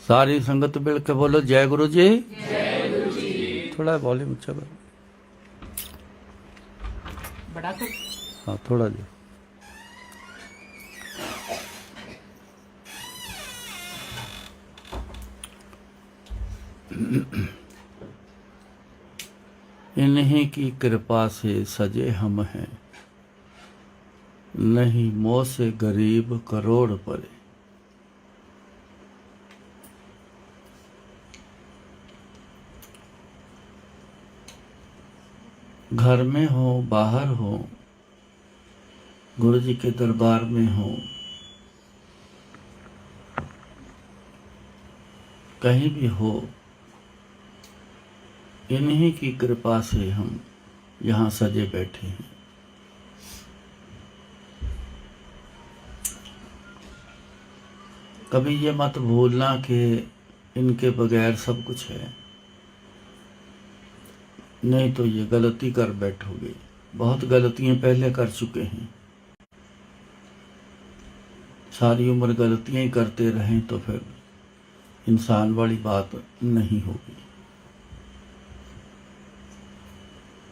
सारी संगत मिल के बोलो जय गुरु जी। थोड़ा वॉल्यूम अच्छा करो। बड़ा कर। हाँ थोड़ा जी। इन्हीं की कृपा से सजे हम हैं, नहीं मोह से गरीब करोड़ परे। घर में हो बाहर हो, गुरु जी के दरबार में हो, कहीं भी हो, इन्हीं की कृपा से हम यहाँ सजे बैठे हैं। कभी ये मत भूलना कि इनके बगैर सब कुछ है, नहीं तो ये गलती कर बैठोगे। बहुत गलतियां पहले कर चुके हैं, सारी उम्र गलतियां ही करते रहें तो फिर इंसान वाली बात नहीं होगी।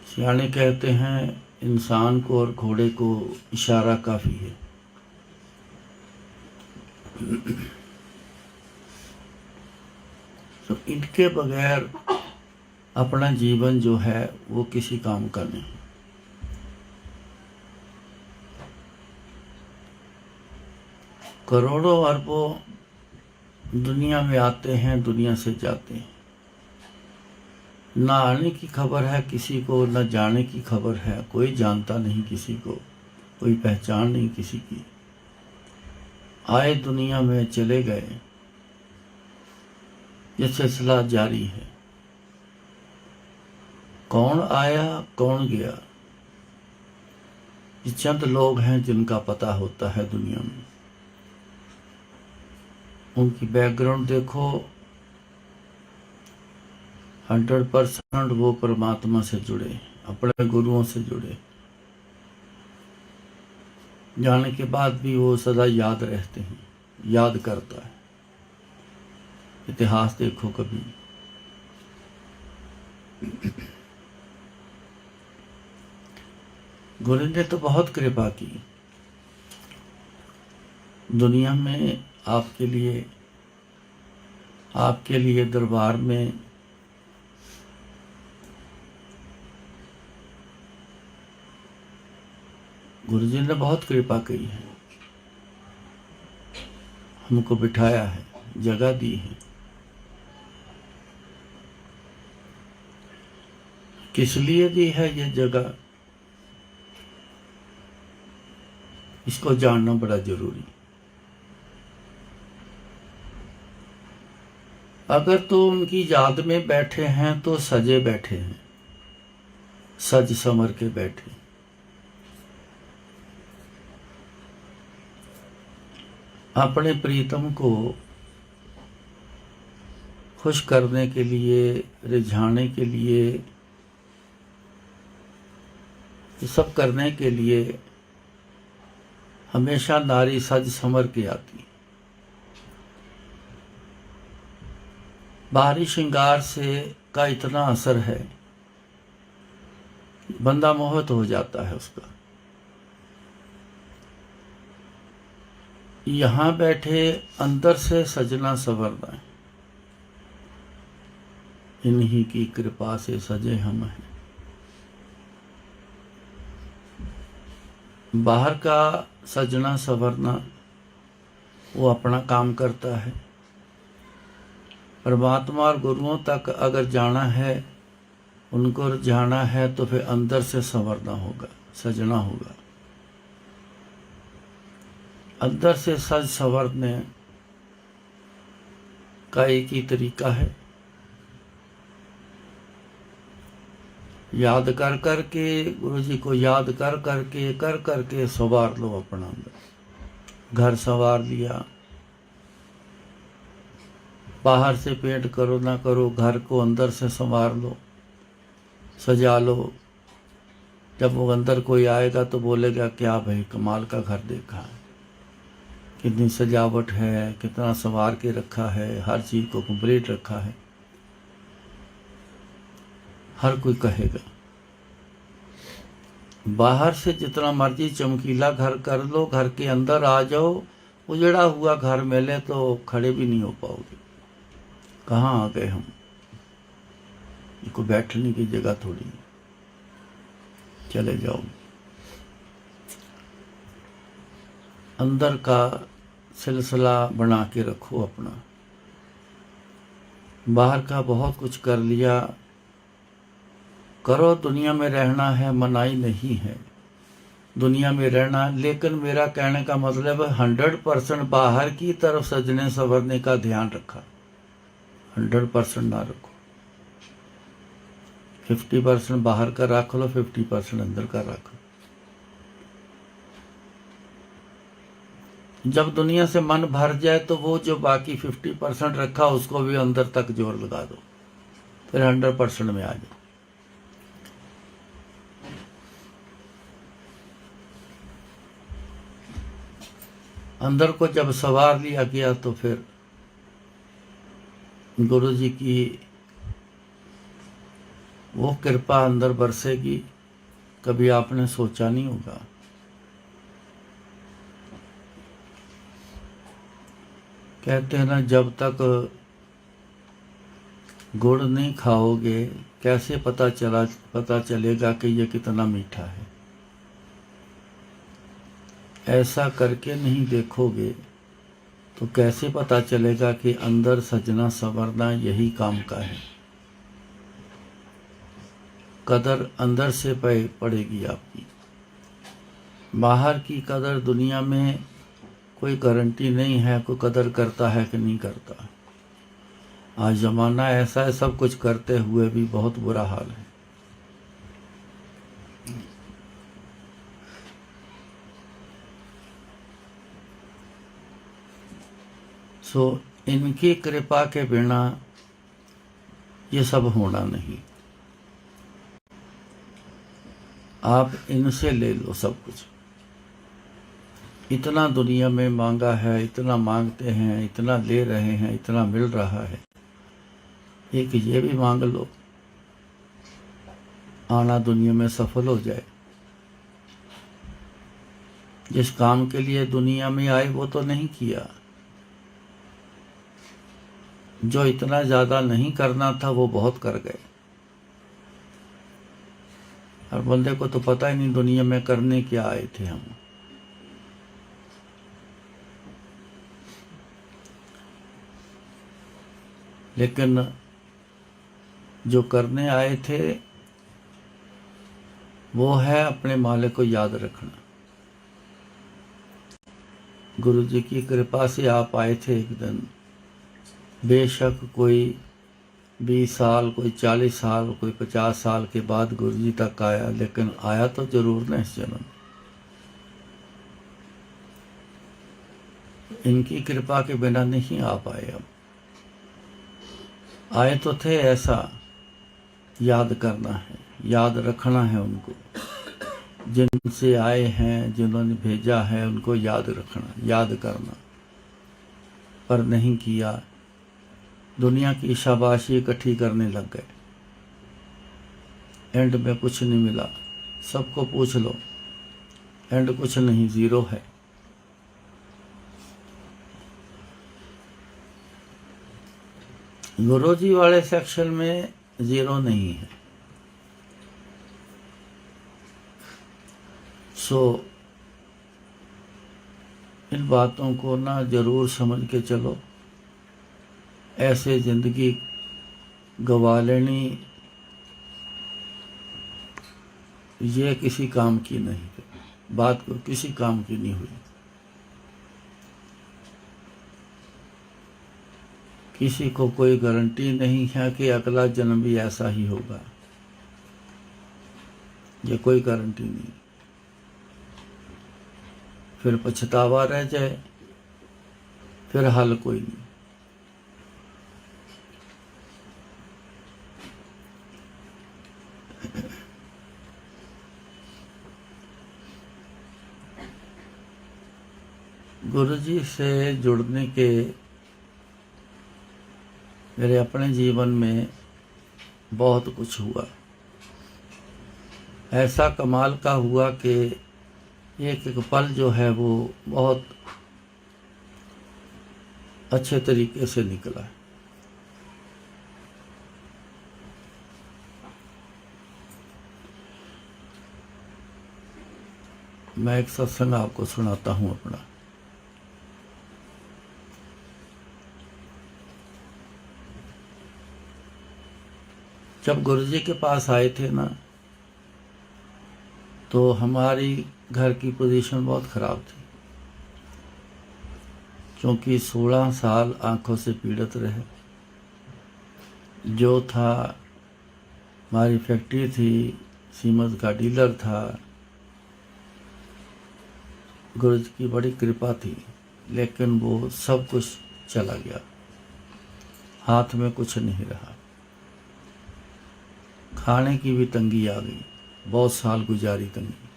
सियाने कहते हैं इंसान को और घोड़े को इशारा काफी है। तो इनके बगैर अपना जीवन जो है वो किसी काम का नहीं। करोड़ों अरबों दुनिया में आते हैं, दुनिया से जाते हैं। न आने की खबर है किसी को, न जाने की खबर है, कोई जानता नहीं किसी को, कोई पहचान नहीं किसी की। आए दुनिया में चले गए, ये सिलसिला जारी है। कौन आया कौन गया, ये चंद लोग हैं जिनका पता होता है दुनिया में। उनकी बैकग्राउंड देखो, 100% वो परमात्मा से जुड़े, अपने गुरुओं से जुड़े। जाने के बाद भी वो सदा याद रहते हैं, याद करता है। इतिहास देखो कभी। गुरु ने तो बहुत कृपा की दुनिया में, आपके लिए दरबार में गुरु जी ने बहुत कृपा की है। हमको बिठाया है, जगह दी है। किस लिए दी है ये जगह, इसको जानना बड़ा जरूरी। अगर तो उनकी याद में बैठे हैं तो सजे बैठे हैं, सज समर के बैठे। अपने प्रीतम को खुश करने के लिए, रिझाने के लिए, ये सब करने के लिए हमेशा नारी सज समर के आती। बाहरी श्रृंगार से का इतना असर है, बंदा मोहित हो जाता है उसका। यहां बैठे अंदर से सजना संवरना है, इन्हीं की कृपा से सजे हम हैं। बाहर का सजना संवरना वो अपना काम करता है। परमात्मा और गुरुओं तक अगर जाना है, उनको जाना है, तो फिर अंदर से संवरना होगा, सजना होगा। अंदर से सज संवरने का एक ही तरीका है, याद कर कर के, गुरु जी को याद कर कर के संवार लो अपना अंदर। घर संवार लिया, बाहर से पेंट करो ना करो, घर को अंदर से संवार लो, सजा लो। जब वो अंदर कोई आएगा तो बोलेगा क्या भाई कमाल का घर देखा है, कितनी सजावट है, कितना संवार के रखा है, हर चीज़ को कंप्लीट रखा है। हर कोई कहेगा। बाहर से जितना मर्जी चमकीला घर कर लो, घर के अंदर आ जाओ, उजड़ा हुआ घर मिले तो खड़े भी नहीं हो पाओगे। कहाँ आ गए हम? इनको बैठने की जगह थोड़ी, चले जाओ। अंदर का सिलसिला बना के रखो अपना। बाहर का बहुत कुछ कर लिया, करो। दुनिया में रहना है, मनाही नहीं है दुनिया में रहना। लेकिन मेरा कहने का मतलब है 100% बाहर की तरफ सजने संवरने का ध्यान रखा। 100% ना रखो, 50% बाहर का रख लो, 50% अंदर का रखो। जब दुनिया से मन भर जाए तो वो जो बाकी 50% रखा उसको भी अंदर तक जोर लगा दो, फिर 100% में आ जाओ। अंदर को जब सवार लिया गया तो फिर गुरु जी की वो कृपा अंदर बरसेगी, कभी आपने सोचा नहीं होगा। कहते हैं ना, जब तक गुड़ नहीं खाओगे कैसे पता चलेगा कि ये कितना मीठा है। ऐसा करके नहीं देखोगे तो कैसे पता चलेगा कि अंदर सजना संवरना यही काम का है। कदर अंदर से पड़ेगी आपकी। बाहर की कदर दुनिया में कोई गारंटी नहीं है, कोई कदर करता है कि नहीं करता। आज ज़माना ऐसा है, सब कुछ करते हुए भी बहुत बुरा हाल है। सो इनकी कृपा के बिना ये सब होना नहीं। आप इनसे ले लो सब कुछ। इतना दुनिया में मांगा है, इतना मांगते हैं, इतना ले रहे हैं, इतना मिल रहा है। एक ये भी मांग लो, आना दुनिया में सफल हो जाए। जिस काम के लिए दुनिया में आए वो तो नहीं किया। जो इतना ज़्यादा नहीं करना था वो बहुत कर गए। और बंदे को तो पता ही नहीं दुनिया में करने क्या आए थे हम। लेकिन जो करने आए थे वो है अपने मालिक को याद रखना। गुरु जी की कृपा से आप आए थे एक दिन। बेशक कोई 20 साल, कोई 40 साल, कोई 50 साल के बाद गुरु जी तक आया, लेकिन आया तो जरूर ना इस जन्म। इनकी कृपा के बिना नहीं आ पाए। अब आए तो थे, ऐसा याद करना है, याद रखना है उनको। जिनसे आए हैं, जिन्होंने भेजा है, उनको याद रखना, याद करना। पर नहीं किया, दुनिया की शाबाशी इकट्ठी करने लग गए। एंड में कुछ नहीं मिला। सबको पूछ लो, एंड कुछ नहीं, ज़ीरो है। गुरु जी वाले सेक्शन में ज़ीरो नहीं है। सो इन बातों को ना ज़रूर समझ के चलो। ऐसे ज़िंदगी गवा लेनी ये किसी काम की नहीं, बात को किसी काम की नहीं हुई। किसी को कोई गारंटी नहीं है कि अगला जन्म भी ऐसा ही होगा, ये कोई गारंटी नहीं। फिर पछतावा रह जाए, फिर हल कोई नहीं। गुरु जी से जुड़ने के मेरे अपने जीवन में बहुत कुछ हुआ। ऐसा कमाल का हुआ कि एक एक पल जो है वो बहुत अच्छे तरीके से निकला। मैं एक सत्संग आपको सुनाता हूँ अपना। जब गुरुजी के पास आए थे ना, तो हमारी घर की पोजीशन बहुत ख़राब थी, क्योंकि 16 साल आंखों से पीड़ित रहे। जो था, हमारी फैक्ट्री थी, सीमेंट का डीलर था। गुरु जी की बड़ी कृपा थी, लेकिन वो सब कुछ चला गया, हाथ में कुछ नहीं रहा। खाने की भी तंगी आ गई, बहुत साल गुजारी तंगी।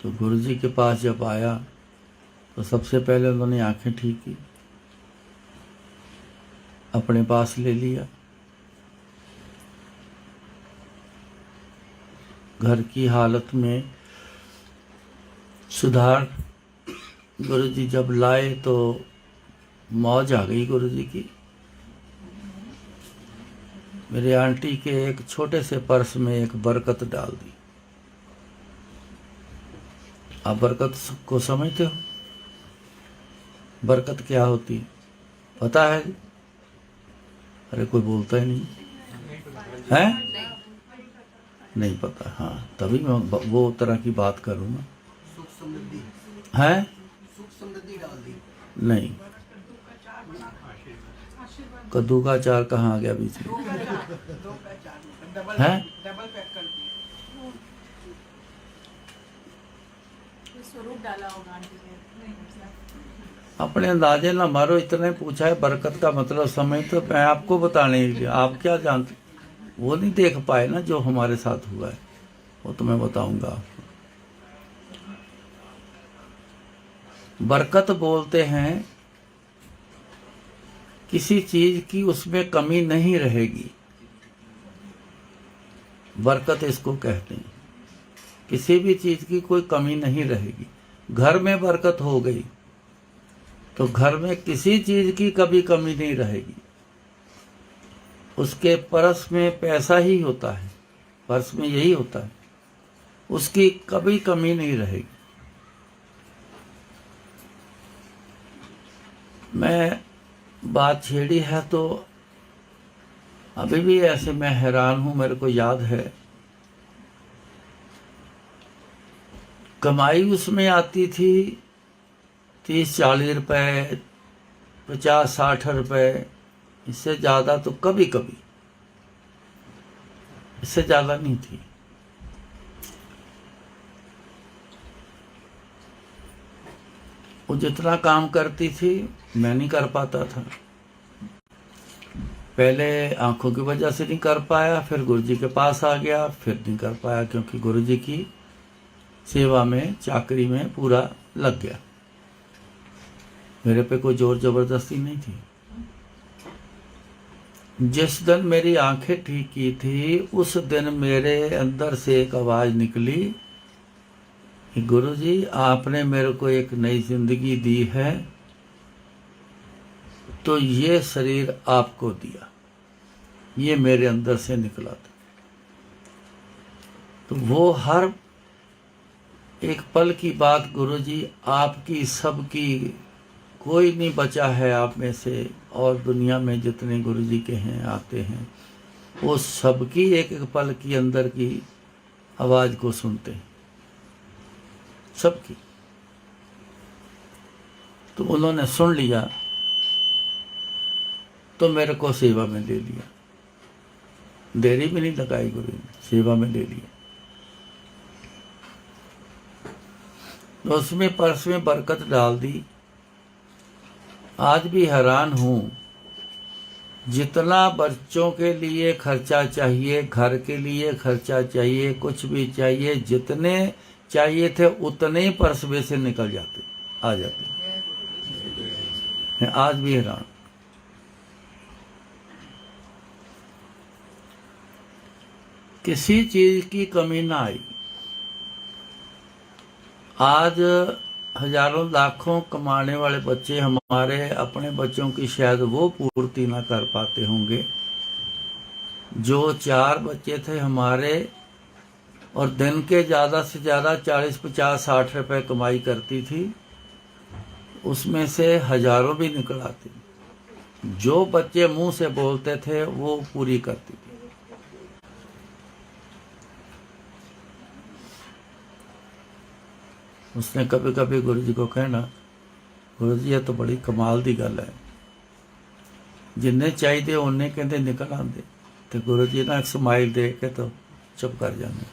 तो गुरु जी के पास जब आया तो सबसे पहले उन्होंने आंखें ठीक की, अपने पास ले लिया। घर की हालत में सुधार गुरु जी जब लाए तो मौज आ गई गुरु जी की। मेरे आंटी के एक छोटे से पर्स में एक बरकत डाल दी। आप बरकत को समझते हो? बरकत क्या होती पता है? अरे कोई बोलता ही नहीं है। नहीं पता। हाँ, तभी मैं वो तरह की बात करूँगा। है नहीं, कद्दू का अचार कहाँ आ गया बीच में? है अपने अंदाजे ना मारो। इतने पूछा है बरकत का मतलब समझ, तो मैं आपको बताने के लिए, आप क्या जानते, वो नहीं देख पाए ना जो हमारे साथ हुआ है, वो तो मैं बताऊंगा। बरकत बोलते हैं किसी चीज की उसमें कमी नहीं रहेगी, बरकत इसको कहते हैं। किसी भी चीज की कोई कमी नहीं रहेगी। घर में बरकत हो गई तो घर में किसी चीज की कभी कमी नहीं रहेगी। उसके पर्स में पैसा ही होता है, पर्स में यही होता है, उसकी कभी कमी नहीं रहेगी। मैं बात छेड़ी है तो अभी भी ऐसे मैं हैरान हूं। मेरे को याद है कमाई उसमें आती थी 30-40 रुपए, 50-60 रुपए, इससे ज़्यादा तो कभी कभी, इससे ज़्यादा नहीं थी। वो जितना काम करती थी मैं नहीं कर पाता था। पहले आंखों की वजह से नहीं कर पाया, फिर गुरुजी के पास आ गया, फिर नहीं कर पाया, क्योंकि गुरुजी की सेवा में, चाकरी में पूरा लग गया। मेरे पे कोई जोर जबरदस्ती नहीं थी। जिस दिन मेरी आंखें ठीक की थी, उस दिन मेरे अंदर से एक आवाज निकली कि गुरुजी आपने मेरे को एक नई जिंदगी दी है, तो ये शरीर आपको दिया। ये मेरे अंदर से निकला था। तो वो हर एक पल की बात, गुरुजी आपकी, सबकी, कोई नहीं बचा है आप में से, और दुनिया में जितने गुरुजी के हैं, आते हैं, वो सबकी एक एक पल की अंदर की आवाज को सुनते हैं, सबकी। तो उन्होंने सुन लिया तो मेरे को सेवा में ले लिया। देरी भी नहीं लगाई गुरु ने, सेवा में ले लिया। तो उसमें पर्स में बरकत डाल दी। आज भी हैरान हूं जितना बच्चों के लिए खर्चा चाहिए, घर के लिए खर्चा चाहिए, कुछ भी चाहिए, जितने चाहिए थे उतने ही पर्स में से निकल जाते, आ जाते हैं। आज भी हैरान। किसी चीज की कमी ना आई। आज हजारों लाखों कमाने वाले बच्चे हमारे अपने बच्चों की शायद वो पूर्ति ना कर पाते होंगे। जो 4 बच्चे थे हमारे और दिन के ज़्यादा से ज़्यादा 40, 50, 60 रुपए कमाई करती थी, उसमें से हजारों भी निकल आती। जो बच्चे मुंह से बोलते थे वो पूरी करती थी। उसने कभी कभी गुरु जी को कहना, गुरु जी ये तो बड़ी कमाल दी गल है, जिन्ने चाहिए उन्ने कहते निकल आते। तो गुरु जी ना एक स्माइल दे के तो चुप कर जाने,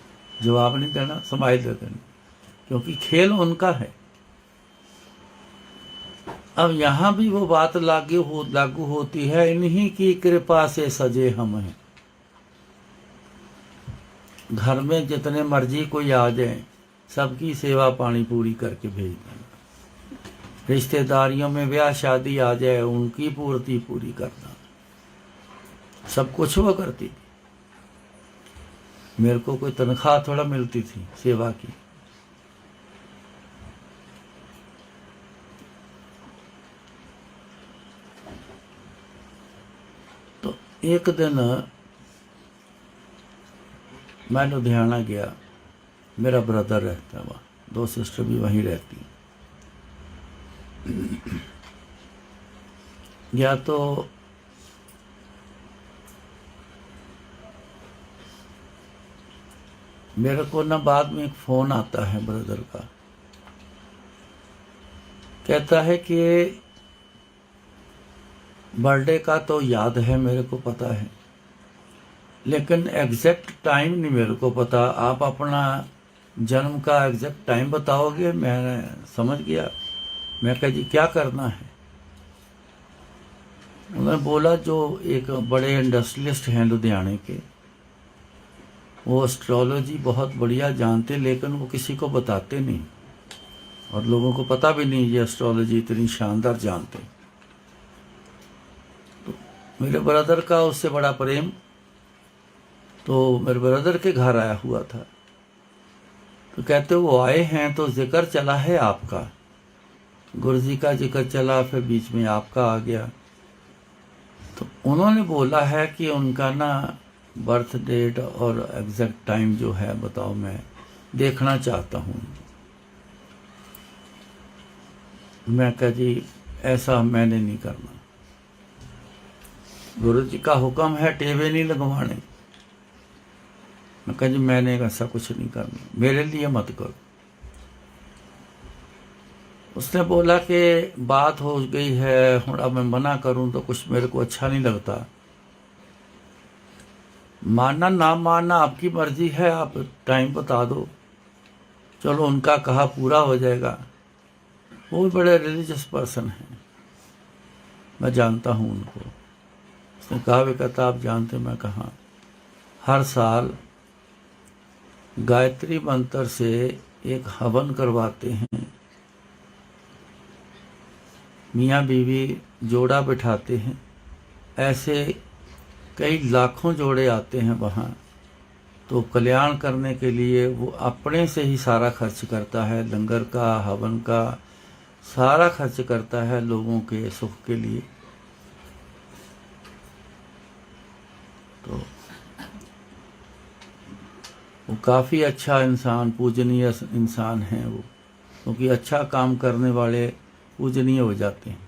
जवाब नहीं देना, स्माइल दे देनी, क्योंकि खेल उनका है। अब यहाँ भी वो बात लागू होती है, इन्हीं की कृपा से सजे हम हैं। घर में जितने मर्जी कोई आ जाए, सबकी सेवा पानी पूरी करके भेज देना। रिश्तेदारियों में ब्याह शादी आ जाए, उनकी पूर्ति पूरी करना, सब कुछ वो करती थी। मेरे को कोई तनख्वाह थोड़ा मिलती थी सेवा की। तो एक दिन मैं लुधियाना गया, मेरा ब्रदर रहता है वहाँ, 2 सिस्टर भी वहीं रहती। गया तो मेरे को ना बाद में एक फ़ोन आता है ब्रदर का, कहता है कि बर्थडे का तो याद है, मेरे को पता है, लेकिन एग्जैक्ट टाइम नहीं मेरे को पता। आप अपना जन्म का एग्जैक्ट टाइम बताओगे? मैं समझ गया। मैं कहा जी क्या करना है? उन्होंने बोला जो एक बड़े इंडस्ट्रियलिस्ट हैं लुधियाने के, वो एस्ट्रोलॉजी बहुत बढ़िया जानते, लेकिन वो किसी को बताते नहीं और लोगों को पता भी नहीं ये एस्ट्रोलॉजी इतनी शानदार जानते। तो मेरे ब्रदर का उससे बड़ा प्रेम, तो मेरे ब्रदर के घर आया हुआ था। तो कहते वो आए हैं तो जिक्र चला है आपका, गुरु जी का जिक्र चला, फिर बीच में आपका आ गया। तो उन्होंने बोला है कि उनका ना बर्थ डेट और एग्जैक्ट टाइम जो है बताओ, मैं देखना चाहता हूँ। मैं कहा जी ऐसा मैंने नहीं करना, गुरु जी का हुक्म है टेबे नहीं लगवाने। मैं कहा जी मैंने ऐसा कुछ नहीं करना, मेरे लिए मत करो। उसने बोला कि बात हो गई है, हूँ अब मैं मना करूं तो कुछ मेरे को अच्छा नहीं लगता। मानना ना मानना आपकी मर्जी है, आप टाइम बता दो, चलो उनका कहा पूरा हो जाएगा। वो भी बड़े रिलीजियस पर्सन हैं, मैं जानता हूँ उनको। उसने कहा वे कहता आप जानते? मैं कहा हर साल गायत्री मंत्र से एक हवन करवाते हैं, मियाँ बीवी जोड़ा बिठाते हैं, ऐसे कई लाखों जोड़े आते हैं वहाँ। तो कल्याण करने के लिए वो अपने से ही सारा खर्च करता है, लंगर का, हवन का सारा खर्च करता है लोगों के सुख के लिए। तो वो काफ़ी अच्छा इंसान, पूजनीय इंसान है वो, क्योंकि अच्छा काम करने वाले पूजनीय हो जाते हैं।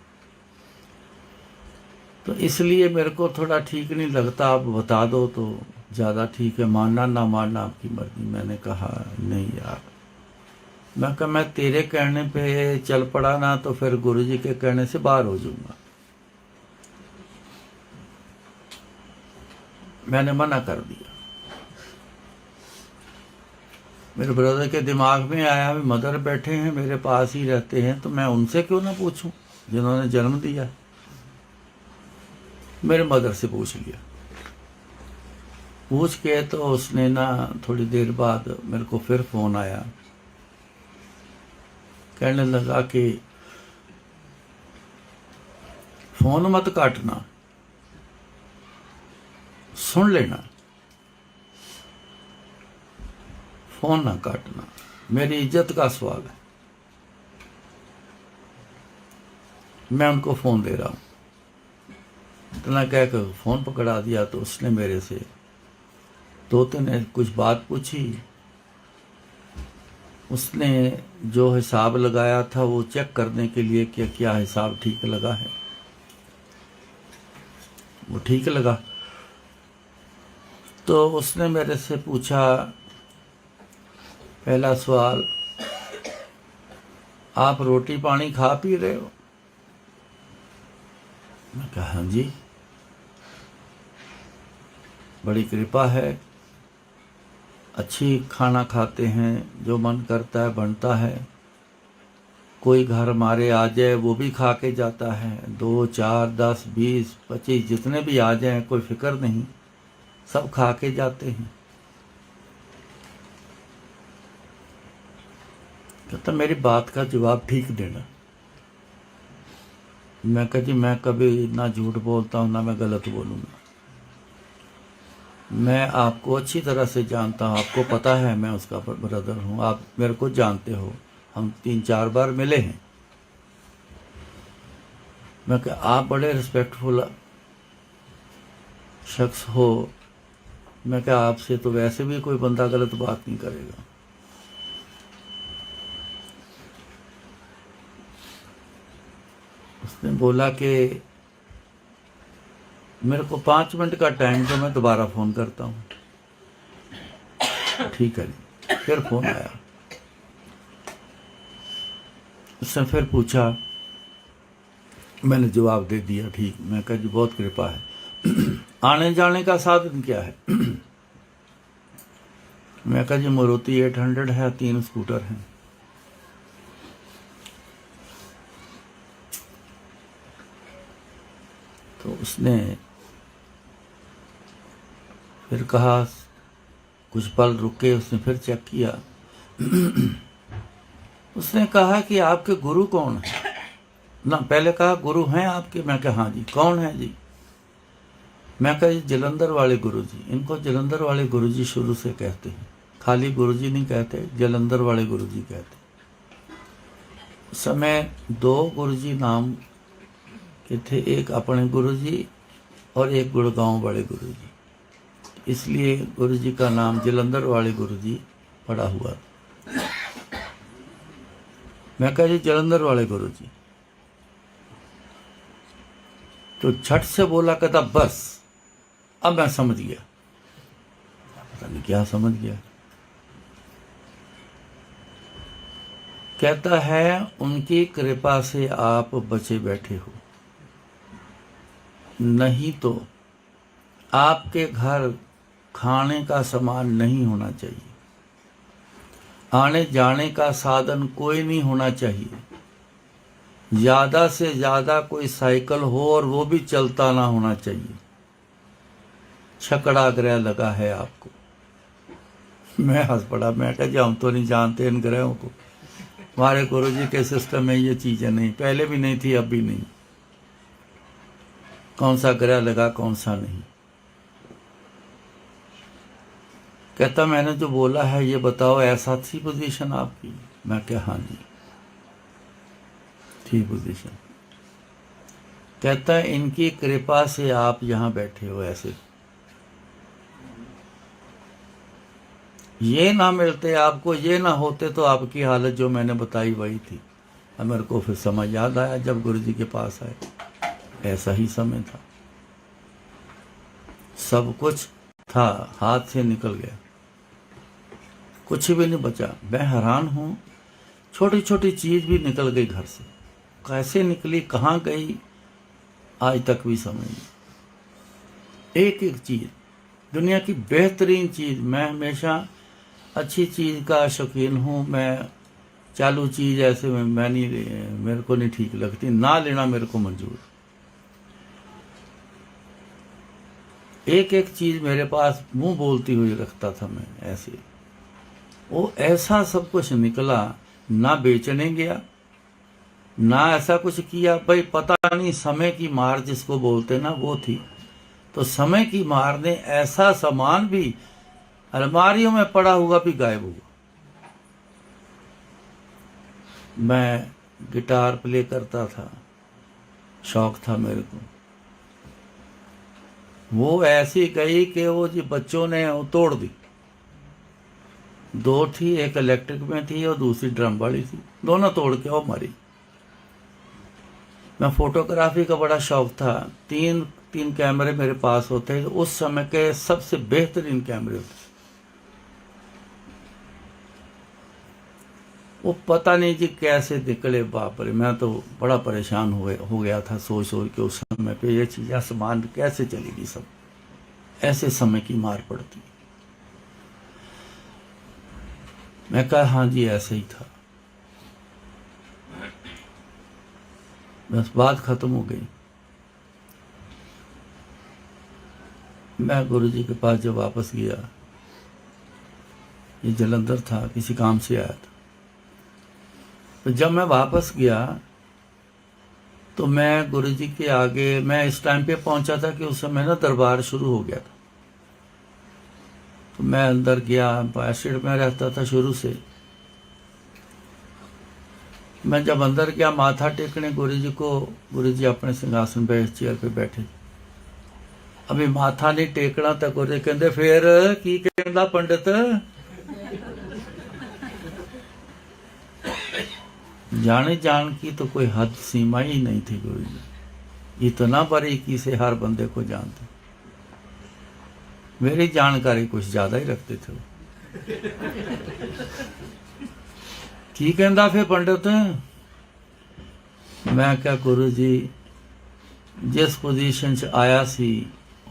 तो इसलिए मेरे को थोड़ा ठीक नहीं लगता, आप बता दो तो ज़्यादा ठीक है, मानना ना मानना आपकी मर्जी। मैंने कहा नहीं यार, मैं कहा मैं तेरे कहने पे चल पड़ा ना तो फिर गुरु जी के कहने से बाहर हो जाऊंगा। मैंने मना कर दिया। मेरे ब्रदर के दिमाग में आया भी मदर बैठे हैं मेरे पास ही रहते हैं, तो मैं उनसे क्यों ना पूछूं जिन्होंने जन्म दिया। मेरे मदर से पूछ लिया। पूछ के तो उसने ना थोड़ी देर बाद मेरे को फिर फ़ोन आया, कहने लगा कि फ़ोन मत काटना, सुन लेना, फ़ोन ना काटना, मेरी इज्जत का सवाल है। मैं उनको फ़ोन दे रहा हूँ। इतना कह कर फ़ोन पकड़ा दिया तो उसने मेरे से दो तीन कुछ बात पूछी। उसने जो हिसाब लगाया था वो चेक करने के लिए कि क्या हिसाब ठीक लगा है। वो ठीक लगा तो उसने मेरे से पूछा, पहला सवाल, आप रोटी पानी खा पी रहे हो? मैं कहा हाँ जी, बड़ी कृपा है, अच्छी खाना खाते हैं, जो मन करता है बनता है। कोई घर हमारे आ जाए वो भी खा के जाता है, 2 4 10 20 25 जितने भी आ जाएं कोई फिक्र नहीं, सब खा के जाते हैं। कहता मेरी बात का जवाब ठीक देना। मैं कहा जी मैं कभी ना झूठ बोलता हूँ ना मैं गलत बोलूँगा। मैं आपको अच्छी तरह से जानता हूँ, आपको पता है मैं उसका ब्रदर हूँ, आप मेरे को जानते हो, हम 3-4 बार मिले हैं। मैं कहा आप बड़े रिस्पेक्टफुल शख्स हो, मैं कहा आपसे तो वैसे भी कोई बंदा गलत बात नहीं करेगा। उसने बोला कि मेरे को 5 मिनट का टाइम तो मैं दोबारा फ़ोन करता हूँ। ठीक है जी। फिर फ़ोन आया, उसने फिर पूछा, मैंने जवाब दे दिया ठीक। मैं कहा जी बहुत कृपा है। आने जाने का साधन क्या है? मैं कहा जी मारुति 800 है, 3 स्कूटर हैं। तो उसने फिर कहा, कुछ पल रुके, उसने फिर चेक किया। उसने कहा कि आपके गुरु कौन है? ना पहले कहा गुरु हैं आपके? मैं कहा हाँ जी। कौन है जी? मैं कहा जी जलंधर वाले गुरु जी। इनको जलंधर वाले गुरु जी शुरू से कहते हैं, खाली गुरु जी नहीं कहते, जलंधर वाले गुरु जी कहते। उस समय 2 गुरु जी नाम के थे, एक अपने गुरु जी और एक गुड़गांव वाले गुरु जी, इसलिए गुरु जी का नाम जलंधर वाले गुरु जी पड़ा हुआ। मैं कहा जी जलंधर वाले गुरु जी। तो झट से बोला, कहता बस अब मैं समझ गया। पता नहीं क्या समझ गया। कहता है उनकी कृपा से आप बचे बैठे हो, नहीं तो आपके घर खाने का सामान नहीं होना चाहिए, आने जाने का साधन कोई नहीं होना चाहिए, ज़्यादा से ज़्यादा कोई साइकिल हो और वो भी चलता ना होना चाहिए। छकड़ा ग्रह लगा है आपको। मैं हंस पड़ा। मैं कहा जी हम तो नहीं जानते इन ग्रहों को, हमारे गुरु जी के सिस्टम में ये चीज़ें नहीं, पहले भी नहीं थी अब भी नहीं। कौन सा ग्रह लगा कौन सा नहीं। कहता मैंने जो बोला है ये बताओ, ऐसा थी पोजीशन आपकी? मैं क्या हाँ जी थी पोजीशन। कहता है इनकी कृपा से आप यहाँ बैठे हो। ऐसे ये ना मिलते आपको, ये ना होते तो आपकी हालत जो मैंने बताई वही थी। अब मेरे को फिर समझ याद आया जब गुरु जी के पास आए, ऐसा ही समय था, सब कुछ था, हाथ से निकल गया, कुछ भी नहीं बचा। मैं हैरान हूँ, छोटी छोटी चीज़ भी निकल गई घर से, कैसे निकली कहाँ गई आज तक भी समझ नहीं। एक एक चीज़, दुनिया की बेहतरीन चीज़। मैं हमेशा अच्छी चीज़ का शौकीन हूँ। मैं चालू चीज़ ऐसे मैं नहीं, मेरे को नहीं ठीक लगती, ना लेना मेरे को मंजूर। एक एक चीज मेरे पास मुंह बोलती हुई रखता था मैं ऐसे। वो ऐसा सब कुछ निकला, ना बेचने गया ना ऐसा कुछ किया। भाई पता नहीं, समय की मार जिसको बोलते ना वो थी। तो समय की मार ने ऐसा सामान भी अलमारियों में पड़ा हुआ भी गायब हुआ। मैं गिटार प्ले करता था, शौक था मेरे को। वो ऐसी गई कि वो जी बच्चों ने वो तोड़ दी। दो थी, एक इलेक्ट्रिक में थी और दूसरी ड्रम वाली थी, दोनों तोड़ के वो मरी। मैं फोटोग्राफी का बड़ा शौक था। तीन तीन कैमरे मेरे पास होते, उस समय के सबसे बेहतरीन कैमरे होते। वो पता नहीं जी कैसे निकले, बाप रे। मैं तो बड़ा परेशान हो गया था सोच सोच के उस समय पे, ये चीज आसमान कैसे चलेगी सब। ऐसे समय की मार पड़ती। मैं कहा हाँ जी ऐसे ही था। बस बात खत्म हो गई। मैं गुरुजी के पास जब वापस गया, ये जलंधर था, किसी काम से आया था। तो जब मैं वापस गया तो मैं गुरुजी के आगे, मैं इस टाइम पे पहुंचा था कि उस समय ना दरबार शुरू हो गया था। तो मैं अंदर गया, एसिड में रहता था शुरू से। मैं जब अंदर गया माथा टेकने गुरुजी को, गुरुजी अपने सिंहासन पे चेयर पे बैठे। अभी माथा नहीं टेकना था, गुरुजी कहते फिर की कहंदा पंडित। जाने जान की तो कोई हद सीमा ही नहीं थी गुरुजी। इतना बारीकी से हर बंदे को जानते। मेरी जानकारी कुछ ज्यादा ही रखते थे वो। की कहंदा फिर पंडित। मैं क्या गुरु जी जिस पोजीशन च आया सी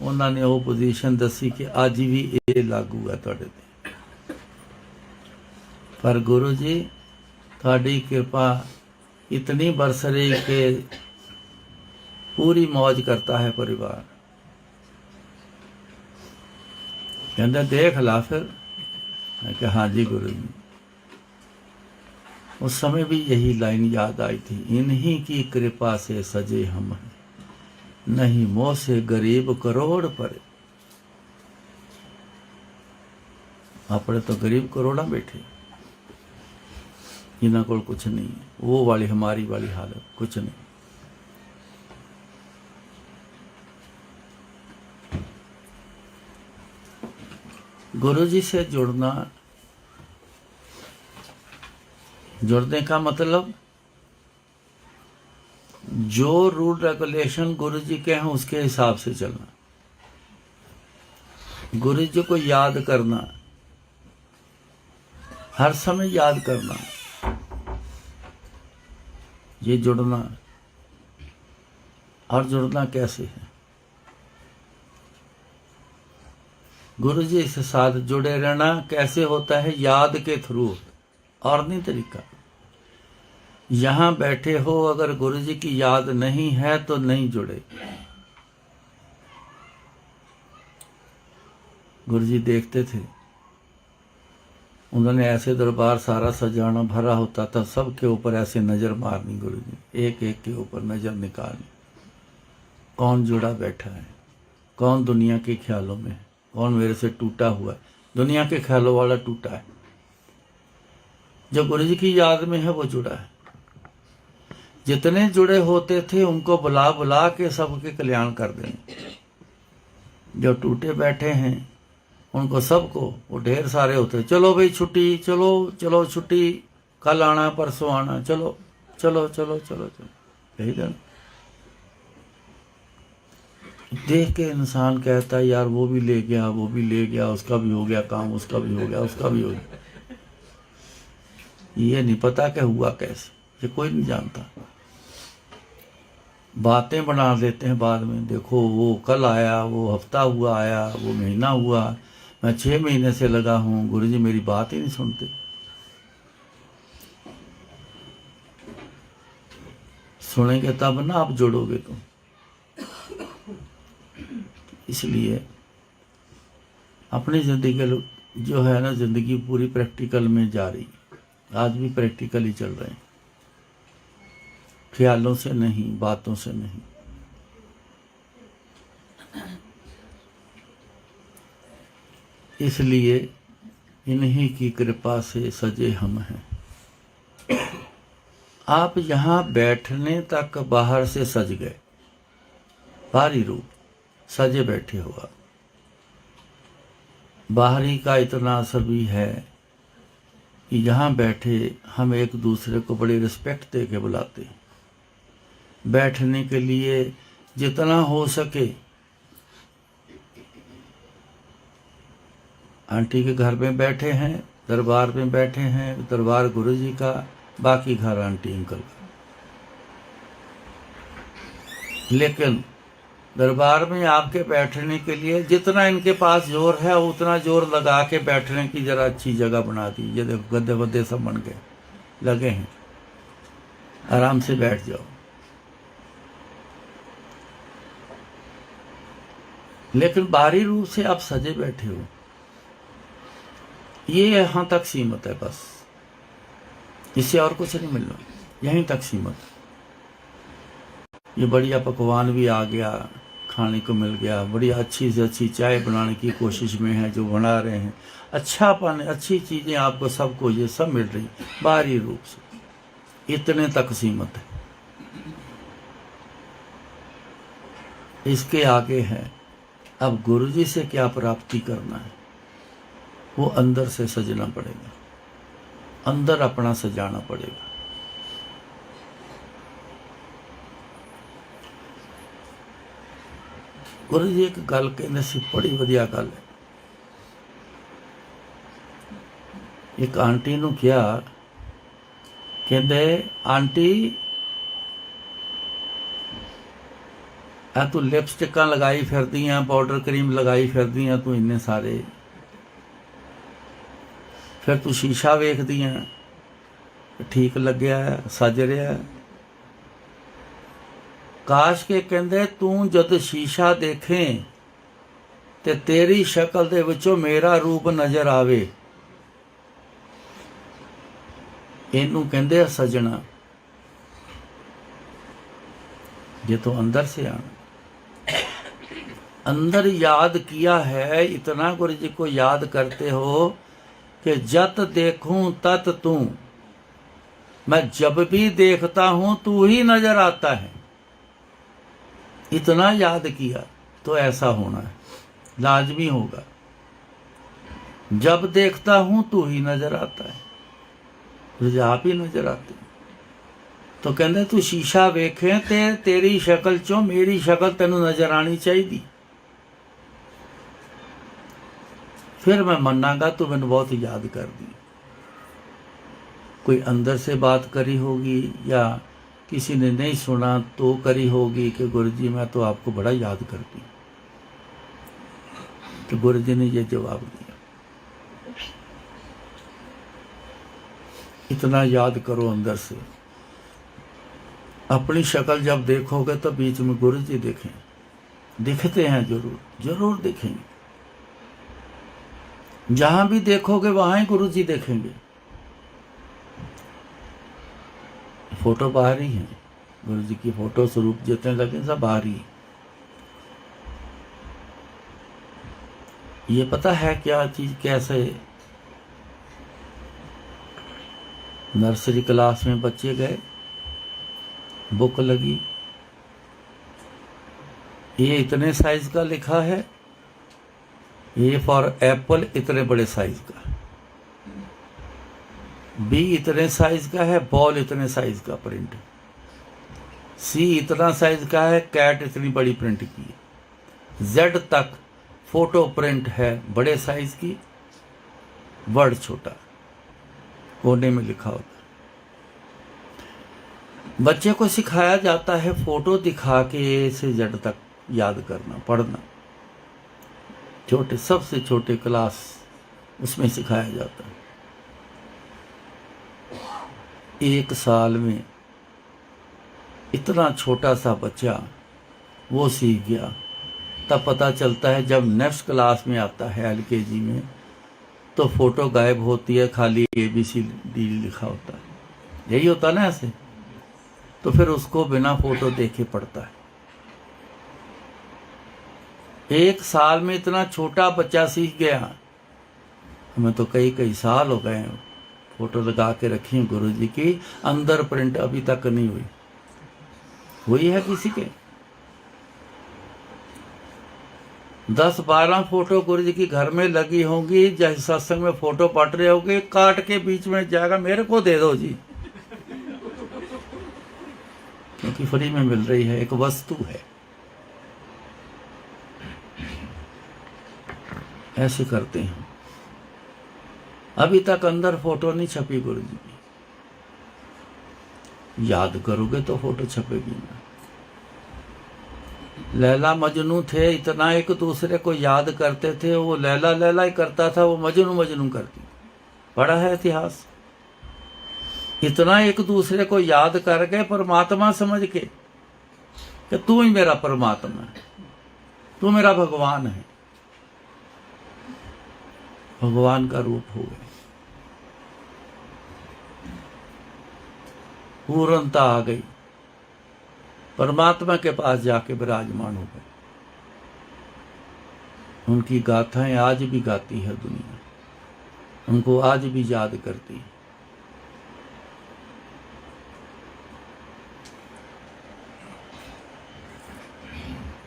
उन्होंने वो पोजीशन दसी कि अज भी ये लागू है तुहाडे ते। पर गुरु जी थोड़ी कृपा इतनी बरस रही कि पूरी मौज करता है परिवार। कहते देख ला फिर। मैं कहा हाँ जी गुरु जी। उस समय भी यही लाइन याद आई थी, इन्हीं की कृपा से सजे हम हैं, नहीं मोह से गरीब करोड़ परे। अपने तो गरीब करोड़ा बैठे, इन्हों को कुछ नहीं है। वो वाली हमारी वाली हालत कुछ नहीं। गुरु जी से जुड़ने का मतलब जो रूल रेगुलेशन गुरु जी के हैं उसके हिसाब से चलना, गुरु जी को याद करना, हर समय याद करना, ये जुड़ना। और जुड़ना कैसे है? गुरु जी के साथ जुड़े रहना कैसे होता है? याद के थ्रू, और नहीं तरीका। यहां बैठे हो, अगर गुरु जी की याद नहीं है तो नहीं जुड़े। गुरु जी देखते थे, उन्होंने ऐसे दरबार सारा सजाना भरा होता था, सबके ऊपर ऐसे नजर मारनी गुरु जी, एक एक के ऊपर नजर निकालनी। कौन जुड़ा बैठा है, कौन दुनिया के ख्यालों में है, कौन मेरे से टूटा हुआ है। दुनिया के ख्यालों वाला टूटा है, जो गुरु जी की याद में है वो जुड़ा है। जितने जुड़े होते थे उनको बुला बुला के सबके कल्याण कर देंगे। जो टूटे बैठे हैं उनको सबको, वो ढेर सारे होते, चलो भाई छुट्टी, चलो चलो छुट्टी, कल आना परसों आना, चलो चलो चलो चलो चलो, यही था। देख के इंसान कहता है यार वो भी ले गया, वो भी ले गया, उसका भी हो गया काम, उसका भी हो गया, उसका भी हो गया। ये नहीं पता कि हुआ कैसे, ये कोई नहीं जानता। बातें बना देते हैं बाद में, देखो वो कल आया, वो हफ्ता हुआ आया, वो महीना हुआ, मैं 6 महीने से लगा हूं, गुरुजी मेरी बात ही नहीं सुनते। सुनेंगे तब ना आप जुड़ोगे तुम। इसलिए अपनी ज़िंदगी जो है ना, ज़िंदगी पूरी प्रैक्टिकल में जा रही, आज भी प्रैक्टिकल ही चल रहे हैं, ख्यालों से नहीं, बातों से नहीं। इसलिए इन्हीं की कृपा से सजे हम हैं। आप यहाँ बैठने तक बाहर से सज गए, बाहरी रूप सजे बैठे हो आप। बाहरी का इतना असर भी है कि यहाँ बैठे हम एक दूसरे को बड़ी रिस्पेक्ट दे के बुलाते हैं। बैठने के लिए जितना हो सके, आंटी के घर में बैठे हैं, दरबार में बैठे हैं, दरबार गुरु जी का, बाकी घर आंटी अंकल का। लेकिन दरबार में आपके बैठने के लिए जितना इनके पास जोर है उतना जोर लगा के बैठने की जरा अच्छी जगह बना दी। ये देखो गद्दे वद्दे सब बन गए, लगे हैं, आराम से बैठ जाओ। लेकिन बाहरी रूप से आप सजे बैठे हो, ये यहाँ तक सीमित है, बस इससे और कुछ नहीं मिलना, यहीं तक सीमित। ये बढ़िया पकवान भी आ गया, खाने को मिल गया, बड़ी अच्छी से अच्छी चाय बनाने की कोशिश में है जो बना रहे हैं, अच्छा पाने, अच्छी चीज़ें आपको सबको ये सब मिल रही बाहरी रूप से, इतने तक सीमित है। इसके आगे है अब गुरुजी से क्या प्राप्ति करना है, वो अंदर से सजना पड़ेगा, अंदर अपना सजाना पड़ेगा। गुरु जी एक गल कहते सी, बड़ी वधिया गल है। एक आंटी नूं कहा, कहते आंटी आ तू लिपस्टिकां लगाई फिरदी है, पाउडर क्रीम लगाई फिरदी है, तू इन्ने सारे, फिर तू शीशा वेखदी है, ठीक लग्या है, सज रहा है। काश के कहंदे तू जद शीशा देखें ते तेरी शक्ल दे विचों मेरा रूप नजर आवे, इनू कहंदे सजना। ये तो अंदर से आना, अंदर याद किया है, इतना गुरु जी को याद करते हो कि जत देखूं तत तू, मैं जब भी देखता हूं तू ही नजर आता है। इतना याद किया तो ऐसा होना है, लाजमी होगा। जब देखता हूं तू ही नजर आता है, तुझे आप ही नजर आते। तो कहते तू शीशा वेखे ते तेरी शक्ल चो मेरी शक्ल तेनू नजर आनी चाहिए, फिर मैं मनागा तू मैनू बहुत याद कर दी। कोई अंदर से बात करी होगी या किसी ने नहीं सुना तो करी होगी कि गुरु जी मैं तो आपको बड़ा याद करती, तो गुरु जी ने ये जवाब दिया, इतना याद करो अंदर से। अपनी शक्ल जब देखोगे तो बीच में गुरु जी देखें, दिखते हैं, जरूर जरूर देखेंगे। जहां भी देखोगे वहां ही गुरु जी देखेंगे। फोटो बाहर ही है, गुरु जी की फोटो स्वरूप जितने लगे सब बाहर ही। ये पता है क्या चीज, कैसे नर्सरी क्लास में बच्चे गए, बुक लगी, ये इतने साइज का लिखा है, ए फॉर एप्पल इतने बड़े साइज का, बी इतने साइज का है, बॉल इतने साइज का प्रिंट, सी इतना साइज का है, कैट इतनी बड़ी प्रिंट की है, जेड तक फोटो प्रिंट है बड़े साइज की, वर्ड छोटा कोने में लिखा होता है। बच्चे को सिखाया जाता है फोटो दिखा के ए से जेड तक याद करना, पढ़ना, छोटे सबसे छोटे क्लास उसमें सिखाया जाता है। 1 साल में इतना छोटा सा बच्चा वो सीख गया तब पता चलता है जब नेक्स्ट क्लास में आता है LKG में, तो फोटो गायब होती है, खाली ABCD लिखा होता है। यही होता ना ऐसे। तो फिर उसको बिना फोटो देखे पढ़ता है। 1 साल में इतना छोटा बच्चा सीख गया। हमें तो कई कई साल हो गए फोटो लगा के रखी गुरुजी की, अंदर प्रिंट अभी तक नहीं हुई है किसी के। 10-12 फोटो गुरुजी की घर में लगी होंगी। जैसे सत्संग में फोटो पढ़ रहे होगे, काट के बीच में जाएगा, मेरे को दे दो जी, क्योंकि फ्री में मिल रही है, एक वस्तु है। ऐसे करते हैं। अभी तक अंदर फोटो नहीं छपी गुरुजी की। याद करोगे तो फोटो छपेगी ना। लैला मजनू थे, इतना एक दूसरे को याद करते थे। वो लैला लैला ही करता था, वो मजनू मजनू करती। पढ़ा है इतिहास। इतना एक दूसरे को याद कर गए परमात्मा समझ के कि तू ही मेरा परमात्मा है, तू मेरा भगवान है। भगवान का रूप हो गए, पूर्णता आ गई, परमात्मा के पास जाके विराजमान हो गए। उनकी गाथाएं आज भी गाती है दुनिया, उनको आज भी याद करती है।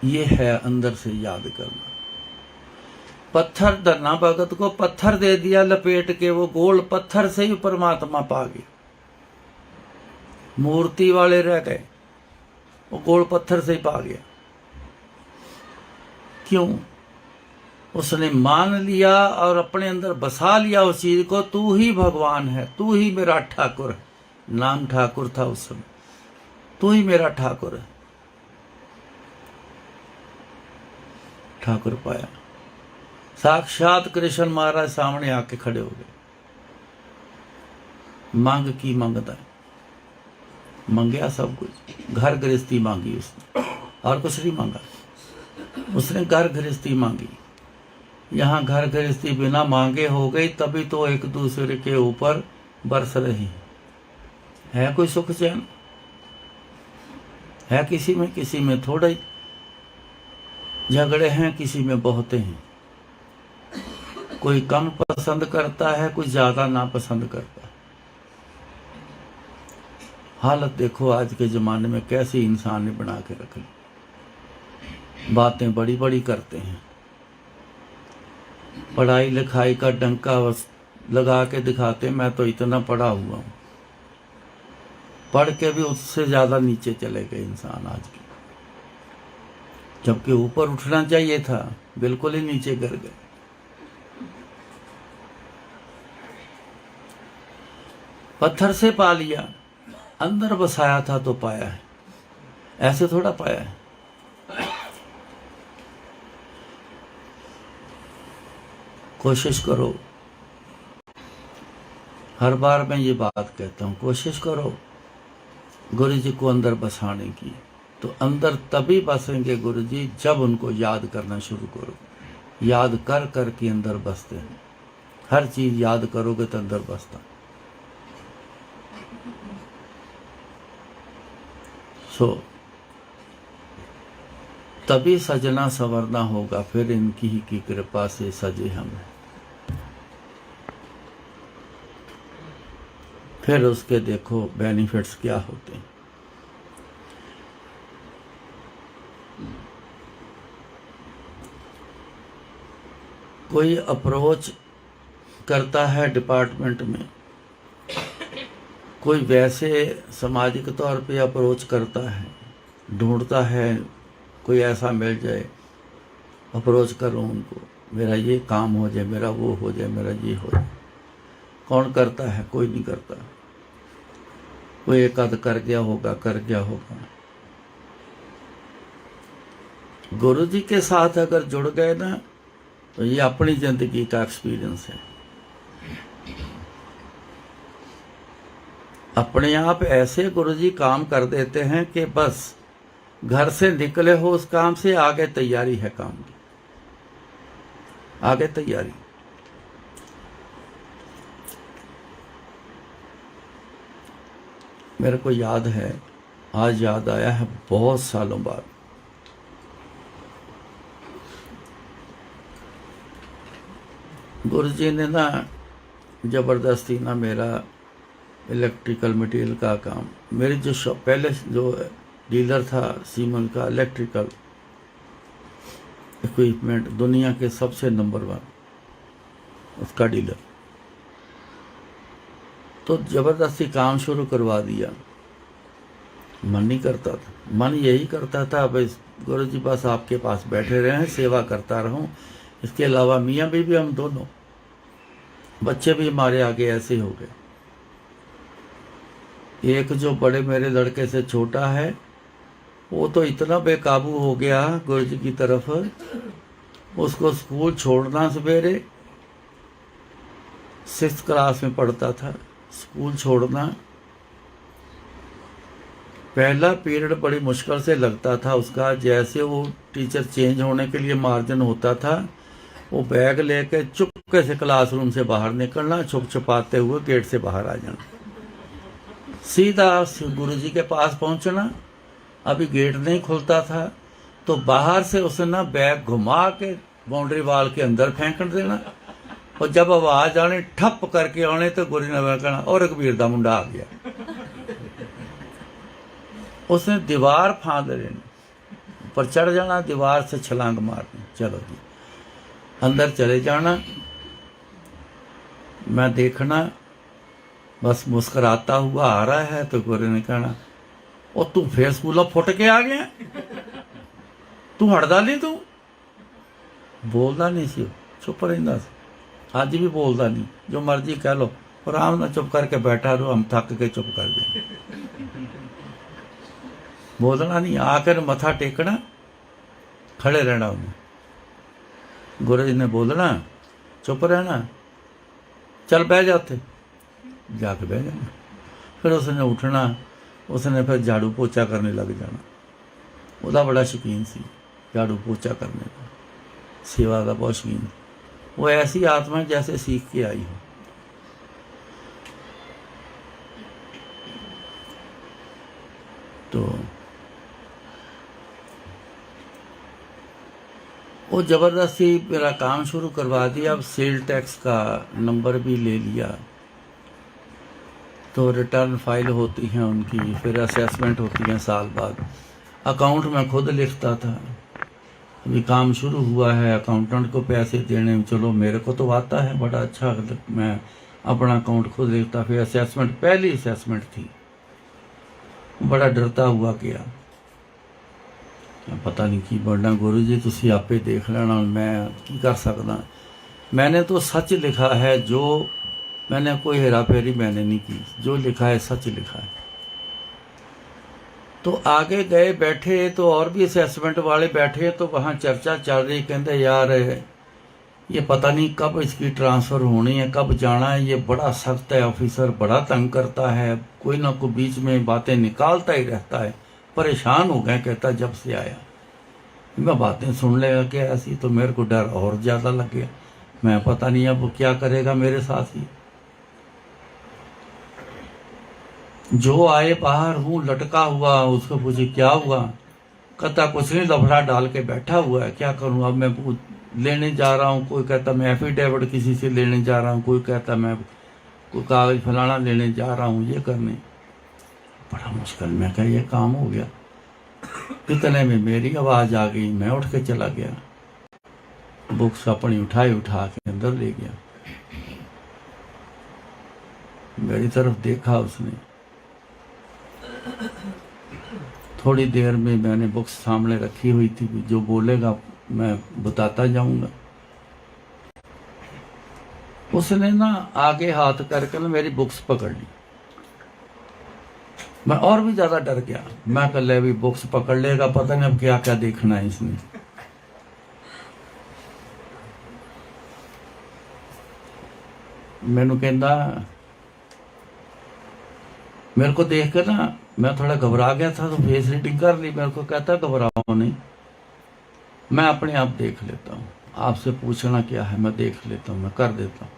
ये है अंदर से याद करना। पत्थर धरना भगत को पत्थर दे दिया लपेट के, वो गोल पत्थर से ही परमात्मा पा गया। मूर्ति वाले रह गए, वो गोल पत्थर से ही पा गया। क्यों? उसने मान लिया और अपने अंदर बसा लिया उस चीज को। तू ही भगवान है, तू ही मेरा ठाकुर है। नाम ठाकुर था उस समय। तू ही मेरा ठाकुर है। ठाकुर पाया। साक्षात कृष्ण महाराज सामने आके खड़े हो गए। मांग की मंगता है, मंगया सब कुछ। घर गृहस्थी मांगी उसने, और कुछ नहीं मांगा। उसने घर गृहस्थी मांगी। यहाँ घर गृहस्थी बिना मांगे हो गई, तभी तो एक दूसरे के ऊपर बरस रही है। कोई सुख चैन है किसी में थोड़ा ही झगड़े हैं, किसी में बहुत हैं। कोई कम पसंद करता है, कोई ज्यादा ना पसंद करता है। हालत देखो आज के जमाने में कैसी इंसान ने बना के रखी। बातें बड़ी बड़ी करते हैं। पढ़ाई लिखाई का डंका लगा के दिखाते, मैं तो इतना पढ़ा हुआ हूं। पढ़ के भी उससे ज्यादा नीचे चले गए इंसान आज के। जबकि ऊपर उठना चाहिए था, बिल्कुल ही नीचे गिर गए। पत्थर से पा लिया, अंदर बसाया था तो पाया है। ऐसे थोड़ा पाया है। कोशिश करो। हर बार मैं ये बात कहता हूं, कोशिश करो गुरु जी को अंदर बसाने की। तो अंदर तभी बसेंगे गुरु जी जब उनको याद करना शुरू करो। याद कर कर के अंदर बसते हैं। हर चीज याद करोगे तो अंदर बसता। तभी सजना संवरना होगा, फिर इनकी ही की कृपा से सजे हम। फिर उसके देखो बेनिफिट्स क्या होते हैं। कोई अप्रोच करता है डिपार्टमेंट में, कोई वैसे सामाजिक तौर पे अप्रोच करता है, ढूंढता है कोई ऐसा मिल जाए, अप्रोच करूं उनको, मेरा ये काम हो जाए, मेरा वो हो जाए, मेरा ये हो जाए। कौन करता है? कोई नहीं करता। कोई एक आध कर गया होगा। गुरु जी के साथ अगर जुड़ गए ना, तो ये अपनी जिंदगी का एक्सपीरियंस है। अपने आप ऐसे गुरु जी काम कर देते हैं कि बस घर से निकले हो उस काम से, आगे तैयारी है काम की, आगे तैयारी। मेरे को याद है, आज याद आया है, बहुत सालों बाद गुरु जी ने ना ज़बरदस्ती ना मेरा इलेक्ट्रिकल मटेरियल का काम, मेरी जो शॉप पहले जो डीलर था सीमन का इलेक्ट्रिकल इक्विपमेंट, दुनिया के सबसे नंबर 1 उसका डीलर, तो ज़बरदस्ती काम शुरू करवा दिया। मन नहीं करता था, मन यही करता था भाई गुरु जी बस आपके पास बैठे रहें, सेवा करता रहूं, इसके अलावा मियाँ बीवी हम दोनों, बच्चे भी हमारे आगे ऐसे हो गए। एक जो बड़े मेरे लड़के से छोटा है वो तो इतना बेकाबू हो गया गुरु जी की तरफ, उसको स्कूल छोड़ना, सवेरे 6th क्लास में पढ़ता था, स्कूल छोड़ना, पहला पीरियड बड़ी मुश्किल से लगता था उसका, जैसे वो टीचर चेंज होने के लिए मार्जिन होता था, वो बैग लेके चुपके से क्लासरूम से बाहर निकलना, छुप छुपाते हुए गेट से बाहर आ जाना, सीधा गुरु जी के पास पहुंचना। अभी गेट नहीं खुलता था तो बाहर से उसने ना बैग घुमा के बाउंड्री वाल के अंदर फेंक देना, और जब आवाज आने ठप करके आने तो गुरु ने कहना और रघबीर दा मुंडा आ गया। उसने दीवार फांद लेनी, ऊपर चढ़ जाना, दीवार से छलांग मारनी, चलो जी अंदर चले जाना, मैं देखना बस मुस्कुराता हुआ आ रहा है, तो गुरु ने कहना और तू फिर स्कूलों फुट के आ गया, तू हटदा नहीं, तू बोलता नहीं सी, चुप रहिंदा सी, अज भी बोलता नहीं, जो मर्जी कह लो, आराम नाल चुप करके बैठा रहो, हम थक के चुप कर देंगे, बोलना नहीं, आकर मथा टेकना, खड़े रहना उन्हें, गुरु जी ने बोलना चुप रहना, चल बह जाते, जाके बह जाना, फिर उसने उठना, उसने फिर झाड़ू पोछा करने लग जाना, उसका बड़ा शौकीन सी झाड़ू पोछा करने का, सेवा का बहुत शौकीन, वो ऐसी आत्मा जैसे सीख के आई हो। तो वो ज़बरदस्ती मेरा काम शुरू करवा दिया। अब सेल टैक्स का नंबर भी ले लिया, तो रिटर्न फाइल होती हैं उनकी, फिर असेसमेंट होती हैं साल बाद, अकाउंट में खुद लिखता था। अभी काम शुरू हुआ है, अकाउंटेंट को पैसे देने, चलो मेरे को तो आता है बड़ा अच्छा, मैं अपना अकाउंट खुद लिखता। फिर असेसमेंट, पहली असेसमेंट थी, बड़ा डरता हुआ गया, पता नहीं की बनना, गुरु जी तुसी आपे देख लेना, मैं की कर सकदा, मैंने तो सच लिखा है, जो मैंने कोई हेरा फेरी मैंने नहीं की, जो लिखा है सच लिखा है। तो आगे गए, बैठे तो और भी असेसमेंट वाले बैठे, तो वहाँ चर्चा चल रही, कहते यार ये पता नहीं कब इसकी ट्रांसफ़र होनी है, कब जाना है, ये बड़ा सख्त है ऑफिसर, बड़ा तंग करता है, कोई ना कोई बीच में बातें निकालता ही रहता है, परेशान हो गए। कहता जब से आया मैं बातें सुन लेगा क्या ऐसी, तो मेरे को डर और ज़्यादा लग गया, मैं पता नहीं अब वो क्या करेगा मेरे साथ ही। जो आए बाहर हूँ लटका हुआ, उसको पूछे क्या हुआ, कहता कुछ नहीं, लफड़ा डाल के बैठा हुआ है, क्या करूँ अब, मैं लेने जा रहा हूँ, कोई कहता मैं एफिडेविट किसी से लेने जा रहा हूँ, कोई कहता मैं कोई कागज फलाना लेने जा रहा हूँ, ये करने, बड़ा मुश्किल। मैं कहा ये काम हो गया। इतने में मेरी आवाज़ आ गई, मैं उठ के चला गया, बुक्स अपनी उठा के अंदर ले गया। मेरी तरफ देखा उसने, थोड़ी देर में मैंने बुक्स सामने रखी हुई थी, जो बोलेगा मैं बताता जाऊंगा। उसने ना आगे हाथ करके ना मेरी बुक्स पकड़ ली, मैं और भी ज्यादा डर गया। मैं कल ले भी बुक्स पकड़ लेगा, पता नहीं अब क्या क्या देखना है इसने। मैनू कहता मेरे को देख कर ना मैं थोड़ा घबरा गया था, तो फेस रीडिंग कर ली। मेरे को कहता घबराओ नहीं, मैं अपने आप देख लेता हूँ, आपसे पूछना क्या है, मैं देख लेता हूँ, मैं कर देता हूँ।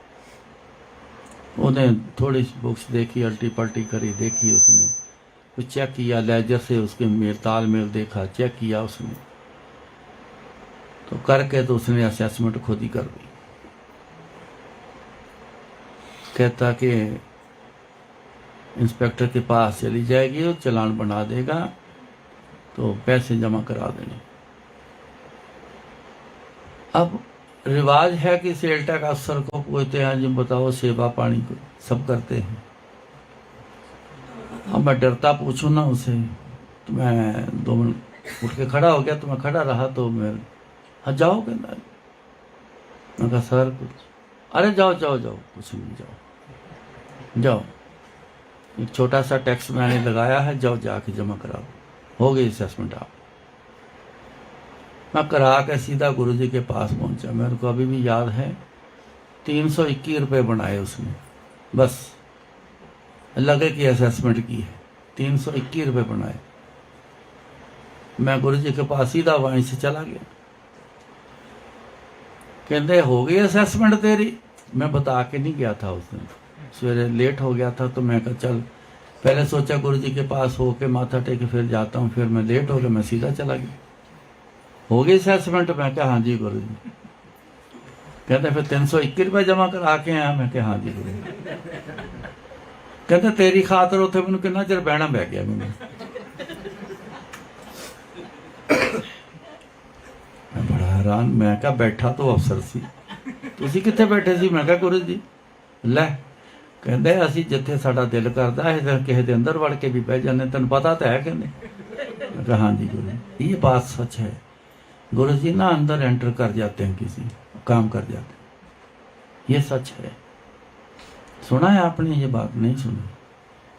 उन्हें थोड़ी सी बुक्स देखी, अल्टी पल्टी करी, देखी उसने, कुछ चेक किया, लेजर से उसके मेल तालमेल देखा, चेक किया उसने, तो करके तो उसने असेसमेंट खुद ही कर दी। कहता कि इंस्पेक्टर के पास चली जाएगी, वो चालान बना देगा, तो पैसे जमा करा देंगे। अब रिवाज है कि सेल टैक्स अफसर को पूछते हैं, जी बताओ सेवा पानी को सब करते हैं। अब मैं डरता पूछूं ना उसे, तो मैं 2 मिनट उठ के खड़ा हो गया, तो मैं खड़ा रहा, तो मैं हाँ जाओ, कहना। मैं कहा सर कुछ, अरे जाओ जाओ जाओ, कुछ नहीं, जाओ जाओ, एक छोटा सा टैक्स मैंने लगाया है, जाओ जाके जमा कराओ, हो गई असेसमेंट आप। मैं करा के सीधा गुरुजी के पास पहुंचा। मेरे को अभी भी याद है 321 रुपये बनाए उसने, बस लगे कि असेसमेंट की है, 321 रुपये बनाए। मैं गुरुजी के पास सीधा वहीं से चला गया। कहते हो गई असेसमेंट तेरी। मैं बता के नहीं गया था उस दिन, सवेरे लेट हो गया था, तो मैं कहा चल, पहले सोचा गुरुजी के पास होके माथा टेके फिर जाता हूँ, फिर मैं लेट हो गया, मैं सीधा चला गया। हो गई असेसमेंट? मैं कहा हाँ जी गुरुजी। कहते फिर 321 रुपये जमा करा के आया? मैं कहा हाँ जी गुरुजी। कहते तेरी खातर उथे मैनू कितना चिर बहना पै गया मैनू। मैं बड़ा हैरान, मैं कहा बैठा तो अफसर सी, तुसी कित्थे बैठे सी? मैं कहा गुरु जी लै, कहते असी जिथे साडा दिल करदा है किसी दे अंदर वड़ के भी बह जाने, तेन पता तो है। कहते मैं कहा हाँ जी गुरु जी, ये बात सच है। गुरु जी ना अंदर एंटर कर जाते हैं, किसी काम कर जाते हैं, ये सच है। सुना है आपने ये बात? नहीं सुनी?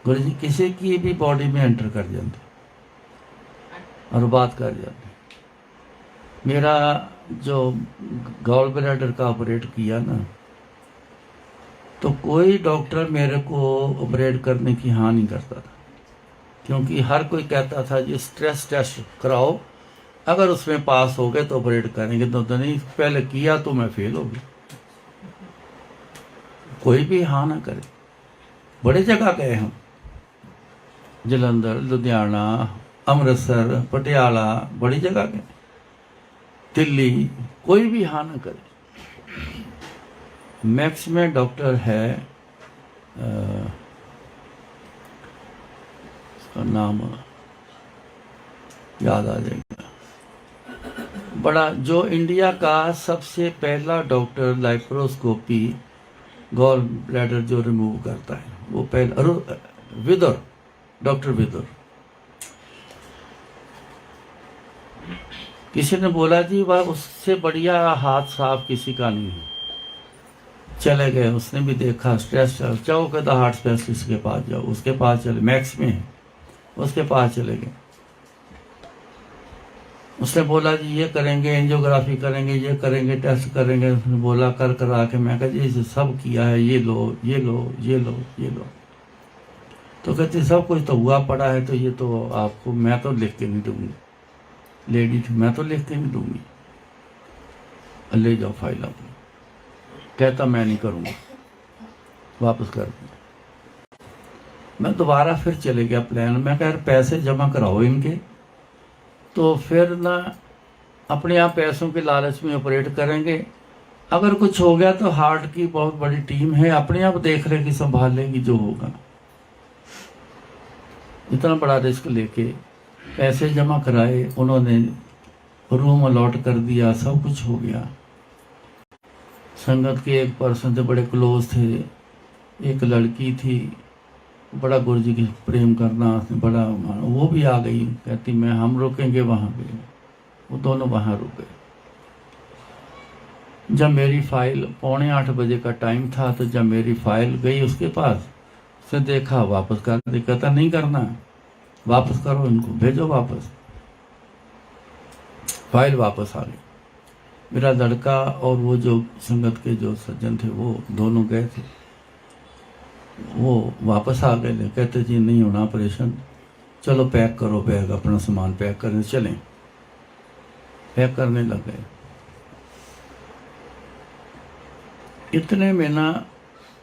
गुरु जी किसी की भी बॉडी में एंटर कर जाते और बात कर जाते। मेरा जो गॉल ब्लैडर का ऑपरेट किया ना, तो कोई डॉक्टर मेरे को ऑपरेट करने की हाँ नहीं करता था, क्योंकि हर कोई कहता था जी स्ट्रेस टेस्ट कराओ, अगर उसमें पास हो गए तो ऑपरेट करेंगे, तो नहीं पहले किया तो मैं फेल हो गया। कोई भी हाँ ना करे। बड़े जगह गए हम, जलंधर, लुधियाना, अमृतसर, पटियाला, बड़ी जगह गए, दिल्ली, कोई भी हाँ ना करे। मैक्स में डॉक्टर है, उसका नाम याद आ जाएगा, बड़ा, जो इंडिया का सबसे पहला डॉक्टर लाइप्रोस्कोपी गॉल ब्लैडर जो रिमूव करता है, वो पहला विदुर, डॉक्टर विदुर। किसी ने बोला जी वह उससे बढ़िया हाथ साफ किसी का नहीं है। चले गए, उसने भी देखा, स्ट्रेस जाओ, कहता हार्ट स्पेशलिस्ट के पास जाओ, उसके पास चले, मैक्स में है, उसके पास चले गए। उसने बोला जी ये करेंगे, एंजियोग्राफी करेंगे, ये करेंगे, टेस्ट करेंगे। उसने बोला कर करा के, मैं कहा जी सब किया है, ये लो ये लो ये लो ये लो। तो कहते सब कुछ तो हुआ पड़ा है, तो ये तो आपको मैं तो लिख के नहीं दूंगी, लेडी थी, मैं तो लिख के नहीं दूंगी, ले जाओ फाइल अपनी। कहता मैं नहीं करूँगा, वापस कर दूँ। मैं दोबारा फिर चले गया प्लान। मैं कह पैसे जमा कराओ इनके, तो फिर ना अपने आप पैसों के लालच में ऑपरेट करेंगे। अगर कुछ हो गया तो हार्ट की बहुत बड़ी टीम है, अपने आप देख लेगी, संभाल लेगी जो होगा। इतना बड़ा रिस्क लेके पैसे जमा कराए उन्होंने, रूम अलॉट कर दिया, सब कुछ हो गया। संगत के एक पर्सन थे, बड़े क्लोज थे, एक लड़की थी, बड़ा गुरु जी की प्रेम करना बड़ा, वो भी आ गई, कहती मैं हम रुकेंगे वहाँ पे। वो दोनों वहाँ रुक गए। जब मेरी फाइल 7:45 बजे का टाइम था, तो जब मेरी फाइल गई उसके पास, उसने देखा, वापस कर दी। कहता नहीं करना, वापस करो इनको, भेजो वापस। फाइल वापस आ गई। मेरा लड़का और वो जो संगत के जो सज्जन थे, वो दोनों गए थे। वो वापस आ गए, कहते जी नहीं होना ऑपरेशन, चलो पैक करो बैग, अपना सामान पैक करने चलें। पैक करने लग गए। इतने में ना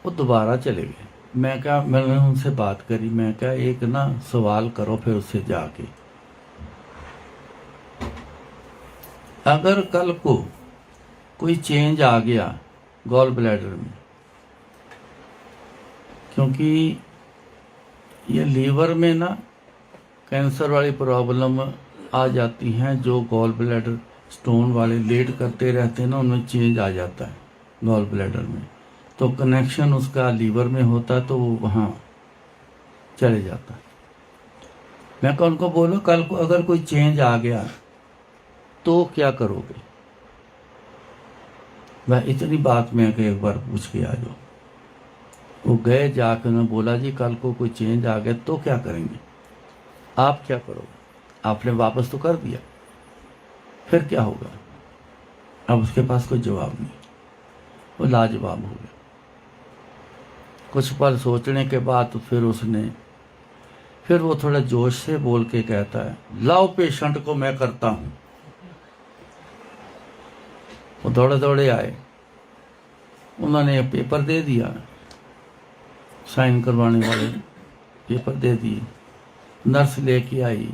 वो दोबारा चले गए। मैं क्या, मैंने उनसे बात करी, मैं क्या एक ना सवाल करो फिर उससे जाके, अगर कल को कोई चेंज आ गया गॉल ब्लैडर में, क्योंकि ये लीवर में ना कैंसर वाली प्रॉब्लम आ जाती हैं, जो गॉल ब्लैडर स्टोन वाले लेट करते रहते हैं ना, उनमें चेंज आ जाता है गॉल ब्लैडर में, तो कनेक्शन उसका लीवर में होता है, तो वो वहाँ चले जाता है। मैं कहा उनको बोलो कल को अगर कोई चेंज आ गया तो क्या करोगे। वह इतनी बात में एक बार पूछ के आ जाओ। वो गए, जाकर उन्होंने बोला जी कल को कोई चेंज आ गया तो क्या करेंगे, आप क्या करोगे, आपने वापस तो कर दिया, फिर क्या होगा। अब उसके पास कोई जवाब नहीं, वो लाजवाब हो गया। कुछ पल सोचने के बाद तो फिर वो थोड़ा जोश से बोल के कहता है, लाओ पेशेंट को मैं करता हूं। वो दौड़े दौड़े आए, उन्होंने पेपर दे दिया, साइन करवाने वाले पेपर दे दिए, नर्स लेके आई।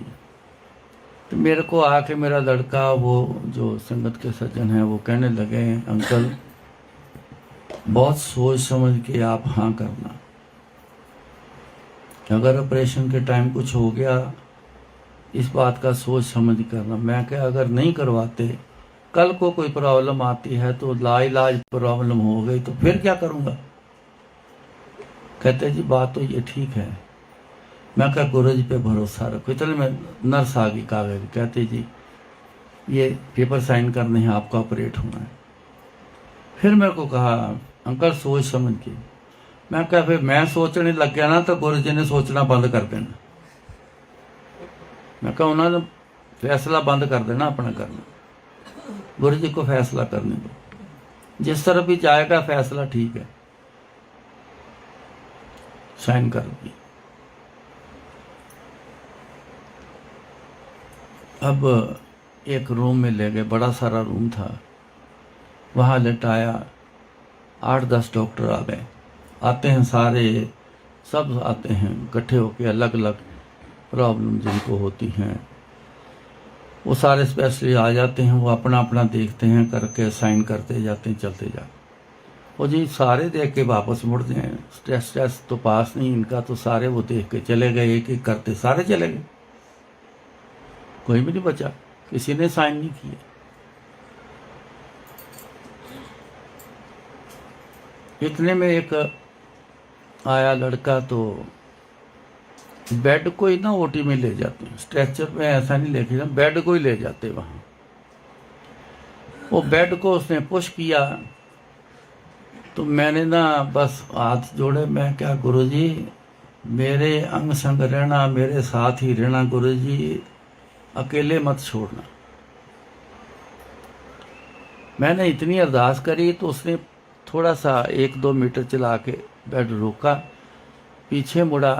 तो मेरे को आके मेरा लड़का, वो जो संगत के सज्जन हैं, वो कहने लगे अंकल बहुत सोच समझ के आप हाँ करना, अगर ऑपरेशन के टाइम कुछ हो गया इस बात का सोच समझ करना। मैं क्या अगर नहीं करवाते, कल को कोई प्रॉब्लम आती है तो लाइलाज प्रॉब्लम हो गई तो फिर क्या करूँगा। कहते जी बात तो ये ठीक है। मैं क्या गुरु जी पे भरोसा रखो। इतने में नर्स आ गई कागज, कहते जी ये पेपर साइन करने हैं, आपका ऑपरेट होना है। फिर मेरे को कहा अंकल सोच समझ के। मैं क्या फिर मैं सोचने लग गया ना तो गुरु जी ने सोचना बंद कर देना। मैं कहा उन्होंने फैसला बंद कर देना अपना करना, गुरु जी को फैसला करने दो, जिस तरफ भी जाएगा फैसला ठीक है। साइन कर दी। अब एक रूम में ले गए, बड़ा सारा रूम था, वहाँ लेटाया। 8-10 डॉक्टर आ गए, आते हैं सारे, सब आते हैं इकट्ठे होके, अलग अलग प्रॉब्लम जिनको होती हैं वो सारे स्पेशलिस्ट आ जाते हैं। वो अपना अपना देखते हैं, करके साइन करते जाते हैं, चलते जाते। वो जी सारे देख के वापस मुड़ते हैं, स्ट्रेस तो पास नहीं इनका, तो सारे वो देख के चले गए, एक एक करते सारे चले गए, कोई भी नहीं बचा, किसी ने साइन नहीं किया। इतने में एक आया लड़का, तो बेड को ही ना ओटी में ले जाते हैं, स्ट्रेचर में ऐसा नहीं लेके जाते, बेड को ही ले जाते वहाँ। वो बेड को उसने पुश किया तो मैंने ना बस हाथ जोड़े। मैं क्या गुरुजी मेरे अंग संग रहना, मेरे साथ ही रहना गुरुजी, अकेले मत छोड़ना। मैंने इतनी अरदास करी तो उसने थोड़ा सा 1-2 मीटर चला के बेड रोका, पीछे मुड़ा,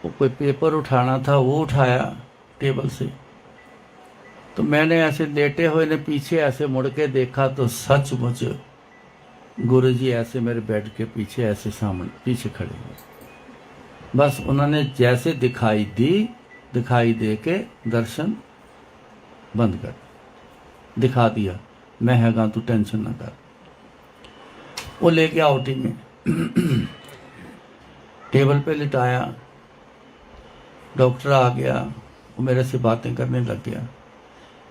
वो कोई पेपर उठाना था वो उठाया टेबल से। तो मैंने ऐसे लेटे हुए ने पीछे ऐसे मुड़ के देखा तो सचमुच गुरुजी ऐसे मेरे बेड के पीछे ऐसे सामने पीछे खड़े हुए। बस उन्होंने जैसे दिखाई दे के दर्शन बंद कर दिखा दिया, मैं हैगा तू टेंशन ना कर। वो ले गया ओटी में, टेबल पे लिटाया, डॉक्टर आ गया, वो मेरे से बातें करने लग गया।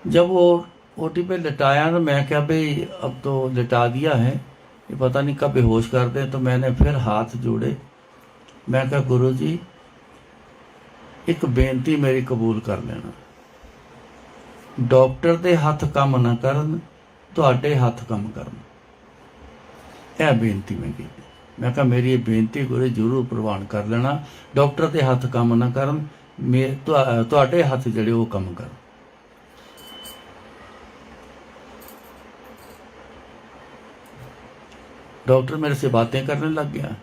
जब वो ओटी पे लिटाया ना, मैं क्या भाई अब तो लिटा दिया है, ये पता नहीं कब बेहोश कर दे। तो मैंने फिर हाथ जोड़े, मैं क्या गुरुजी एक बेनती मेरी कबूल कर लेना, डॉक्टर दे हथ काम ना करन, तुहाडे हथ काम करन। यह बेनती मैं की। मैं कहा मेरी ये बेनती गुरु जरूर प्रवान कर लेना, डॉक्टर दे हथ काम ना करन, तुहाडे हथ जड़े वो काम करन। डॉक्टर मेरे से बातें करने लग गया,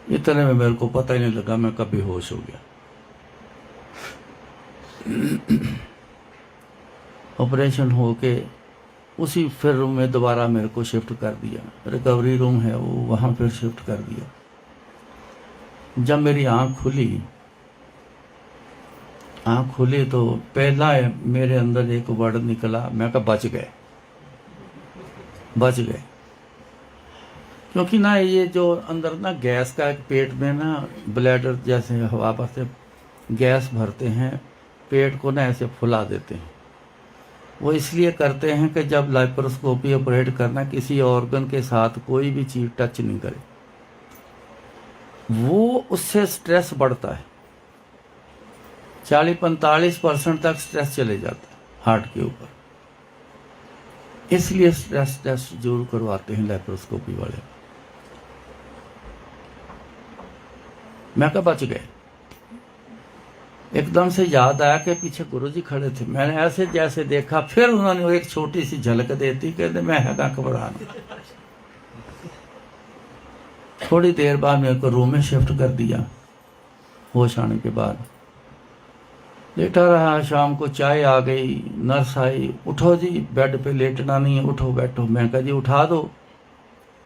इतने में मेरे को पता ही नहीं लगा, मैं कब बेहोश हो गया। ऑपरेशन होके उसी फिर रूम में दोबारा मेरे को शिफ्ट कर दिया, रिकवरी रूम है वो, वहाँ फिर शिफ्ट कर दिया। जब मेरी आँख खुली तो पहला मेरे अंदर एक वर्ड निकला, मैं कहा बच गए। क्योंकि ना ये जो अंदर ना गैस का एक पेट में ना ब्लैडर जैसे हवा से गैस भरते हैं, पेट को ना ऐसे फुला देते हैं। वो इसलिए करते हैं कि जब लैप्रोस्कोपी ऑपरेट करना, किसी ऑर्गन के साथ कोई भी चीज़ टच नहीं करे, वो उससे स्ट्रेस बढ़ता है। 40-45% तक स्ट्रेस चले जाता है हार्ट के ऊपर। इसलिए स्ट्रेस टेस्ट जरूर करवाते हैं लैप्रोस्कोपी वाले। मैं कहा बच गए। एकदम से याद आया कि पीछे गुरुजी खड़े थे। मैंने ऐसे जैसे देखा, फिर उन्होंने एक छोटी सी झलक देती, कहते मैं हैगा घबराना। थोड़ी देर बाद मेरे को रूम में शिफ्ट कर दिया। होश आने के बाद लेटा रहा। शाम को चाय आ गई, नर्स आई, उठो जी बेड पे लेटना नहीं है, उठो बैठो। मैं कहा जी उठा दो।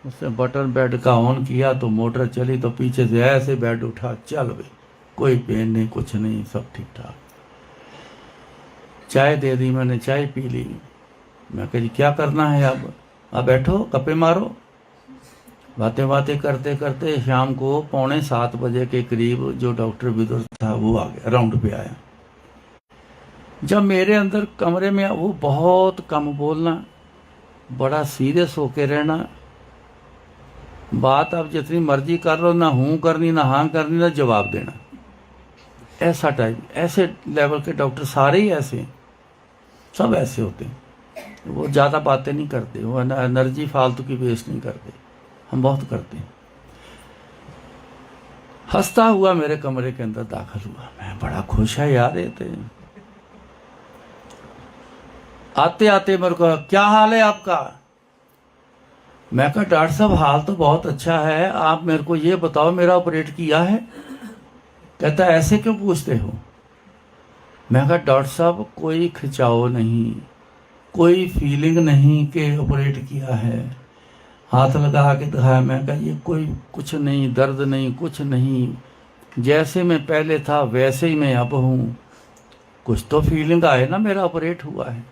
उसने बटन बेड का ऑन किया तो मोटर चली, तो पीछे से ऐसे बेड उठा, चल भाई, कोई पेन नहीं, कुछ नहीं, सब ठीक ठाक। चाय दे दी, मैंने चाय पी ली। मैं कहा जी क्या करना है अब बैठो, गप्पे मारो। बातें करते करते शाम को 6:45 बजे के करीब जो डॉक्टर विदुर था वो आ गया, राउंड पे आया। जब मेरे अंदर कमरे में वो बहुत कम बोलना, बड़ा सीरियस होके रहना, बात आप जितनी मर्जी कर लो, ना हूँ करनी ना हाँ करनी ना जवाब देना, ऐसा टाइप। ऐसे लेवल के डॉक्टर सारे ही ऐसे हैं, सब ऐसे होते हैं। वो ज़्यादा बातें नहीं करते, वो एनर्जी फालतू की वेस्ट नहीं करते, हम बहुत करते हैं। हंसता हुआ मेरे कमरे के अंदर दाखिल हुआ। मैं बड़ा खुश है यार। ये थे आते आते मेरे को, क्या हाल है आपका? मैं कहा डॉक्टर साहब हाल तो बहुत अच्छा है, आप मेरे को ये बताओ मेरा ऑपरेट किया है? कहता ऐसे क्यों पूछते हो? मैं कहा डॉक्टर साहब कोई खिंचाव नहीं, कोई फीलिंग नहीं कि ऑपरेट किया है। हाथ लगा के दिखाया। मैं कहा ये कोई कुछ नहीं, दर्द नहीं, कुछ नहीं, जैसे मैं पहले था वैसे ही मैं अब हूँ। कुछ तो फीलिंग आए ना, मेरा ऑपरेट हुआ है।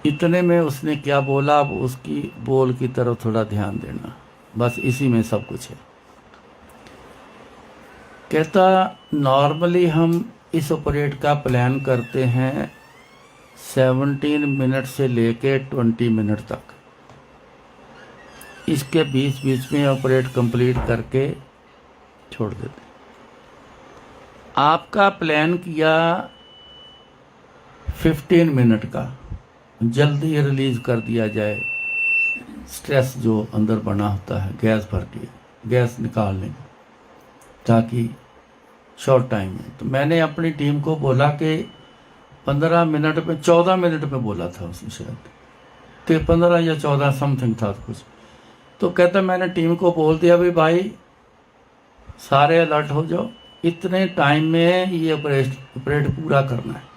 इतने में उसने क्या बोला, अब उसकी बोल की तरफ थोड़ा ध्यान देना, बस इसी में सब कुछ है। कहता नॉर्मली हम इस ऑपरेट का प्लान करते हैं 17 मिनट से लेके 20 मिनट तक। इसके बीच बीच में ऑपरेट कंप्लीट करके छोड़ देते। आपका प्लान किया 15 मिनट का, जल्दी रिलीज कर दिया जाए स्ट्रेस जो अंदर बना होता है, गैस भर के गैस निकाल लें ताकि शॉर्ट टाइम में। तो मैंने अपनी टीम को बोला कि 15 मिनट में, 14 मिनट में बोला था उसने शायद, तो 15 या 14 समथिंग था कुछ। तो कहता मैंने टीम को बोल दिया भाई सारे अलर्ट हो जाओ, इतने टाइम में ये ऑपरेट पूरा करना है।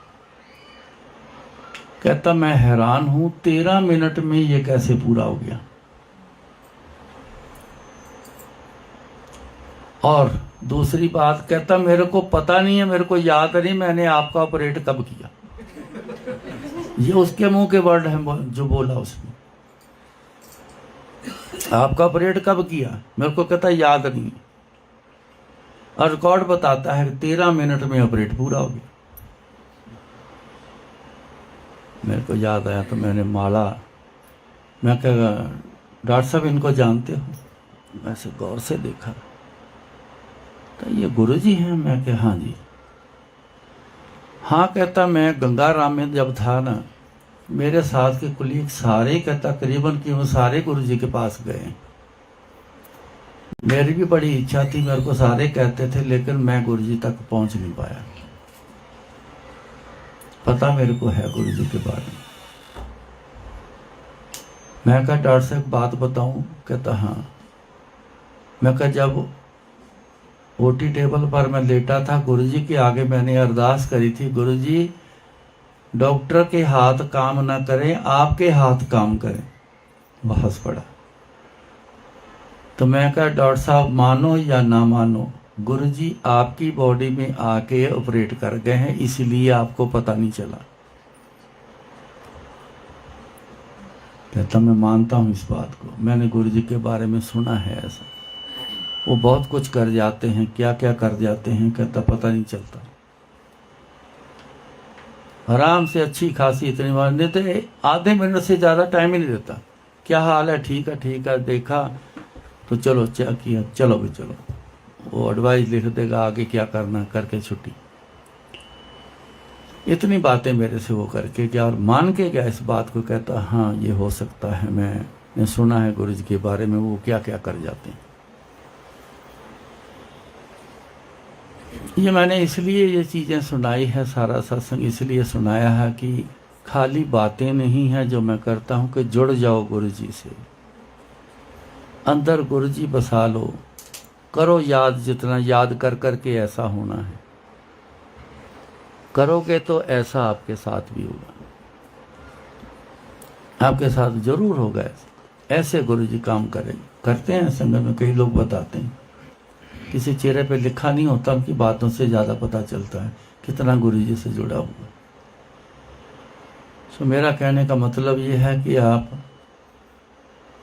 कहता मैं हैरान हूं 13 मिनट में ये कैसे पूरा हो गया। और दूसरी बात, कहता मेरे को पता नहीं है, मेरे को याद नहीं मैंने आपका ऑपरेट कब किया। ये उसके मुंह के वर्ड हैं जो बोला उसने, आपका ऑपरेट कब किया, मेरे को कहता याद नहीं। और रिकॉर्ड बताता है 13 मिनट में ऑपरेट पूरा हो गया। मेरे को याद आया तो मैंने माला, मैं कहा डॉक्टर साहब इनको जानते हो? वैसे गौर से देखा तो ये गुरुजी हैं। मैं कहा हाँ जी। हाँ कहता मैं गंगाराम में जब था ना, मेरे साथ के कुलीग सारे ही कहता करीबन कि वो सारे गुरुजी के पास गए। मेरी भी बड़ी इच्छा थी, मेरे को सारे कहते थे, लेकिन मैं गुरुजी तक पहुंच नहीं पाया। पता मेरे को है गुरुजी के बारे में। मैं कहा डॉक्टर साहब बात बताऊं? कहता हाँ। मैं कहा जब ओटी टेबल पर मैं लेटा था, गुरुजी के आगे मैंने अरदास करी थी, गुरुजी डॉक्टर के हाथ काम ना करें, आपके हाथ काम करें। वह हंस पड़ा। तो मैं कहा डॉक्टर साहब मानो या ना मानो, गुरुजी आपकी बॉडी में आके ऑपरेट कर गए हैं, इसलिए आपको पता नहीं चला। कहता मैं मानता हूं इस बात को, मैंने गुरुजी के बारे में सुना है ऐसा, वो बहुत कुछ कर जाते हैं, क्या क्या कर जाते हैं, कहता पता नहीं चलता। आराम से अच्छी खासी इतनी बार देते, आधे मिनट से ज़्यादा टाइम ही नहीं देता। क्या हाल है? ठीक है, देखा तो चलो क्या किया, चलो भी चलो, वो एडवाइस लिख देगा आगे क्या करना, करके छुट्टी। इतनी बातें मेरे से वो करके क्या, और मान के क्या इस बात को, कहता हाँ ये हो सकता है, मैंने सुना है गुरुजी के बारे में, वो क्या क्या कर जाते हैं। ये मैंने इसलिए ये चीज़ें सुनाई है, सारा सत्संग इसलिए सुनाया है कि खाली बातें नहीं हैं जो मैं करता हूँ, कि जुड़ जाओ गुरुजी से, अंदर गुरुजी बसा लो, करो याद, जितना याद कर कर के ऐसा होना है, करोगे तो ऐसा आपके साथ भी होगा, आपके साथ जरूर होगा। ऐसे गुरुजी काम करते हैं संगत में। कई लोग बताते हैं, किसी चेहरे पे लिखा नहीं होता, उनकी बातों से ज़्यादा पता चलता है कितना गुरुजी से जुड़ा हुआ। तो मेरा कहने का मतलब ये है कि आप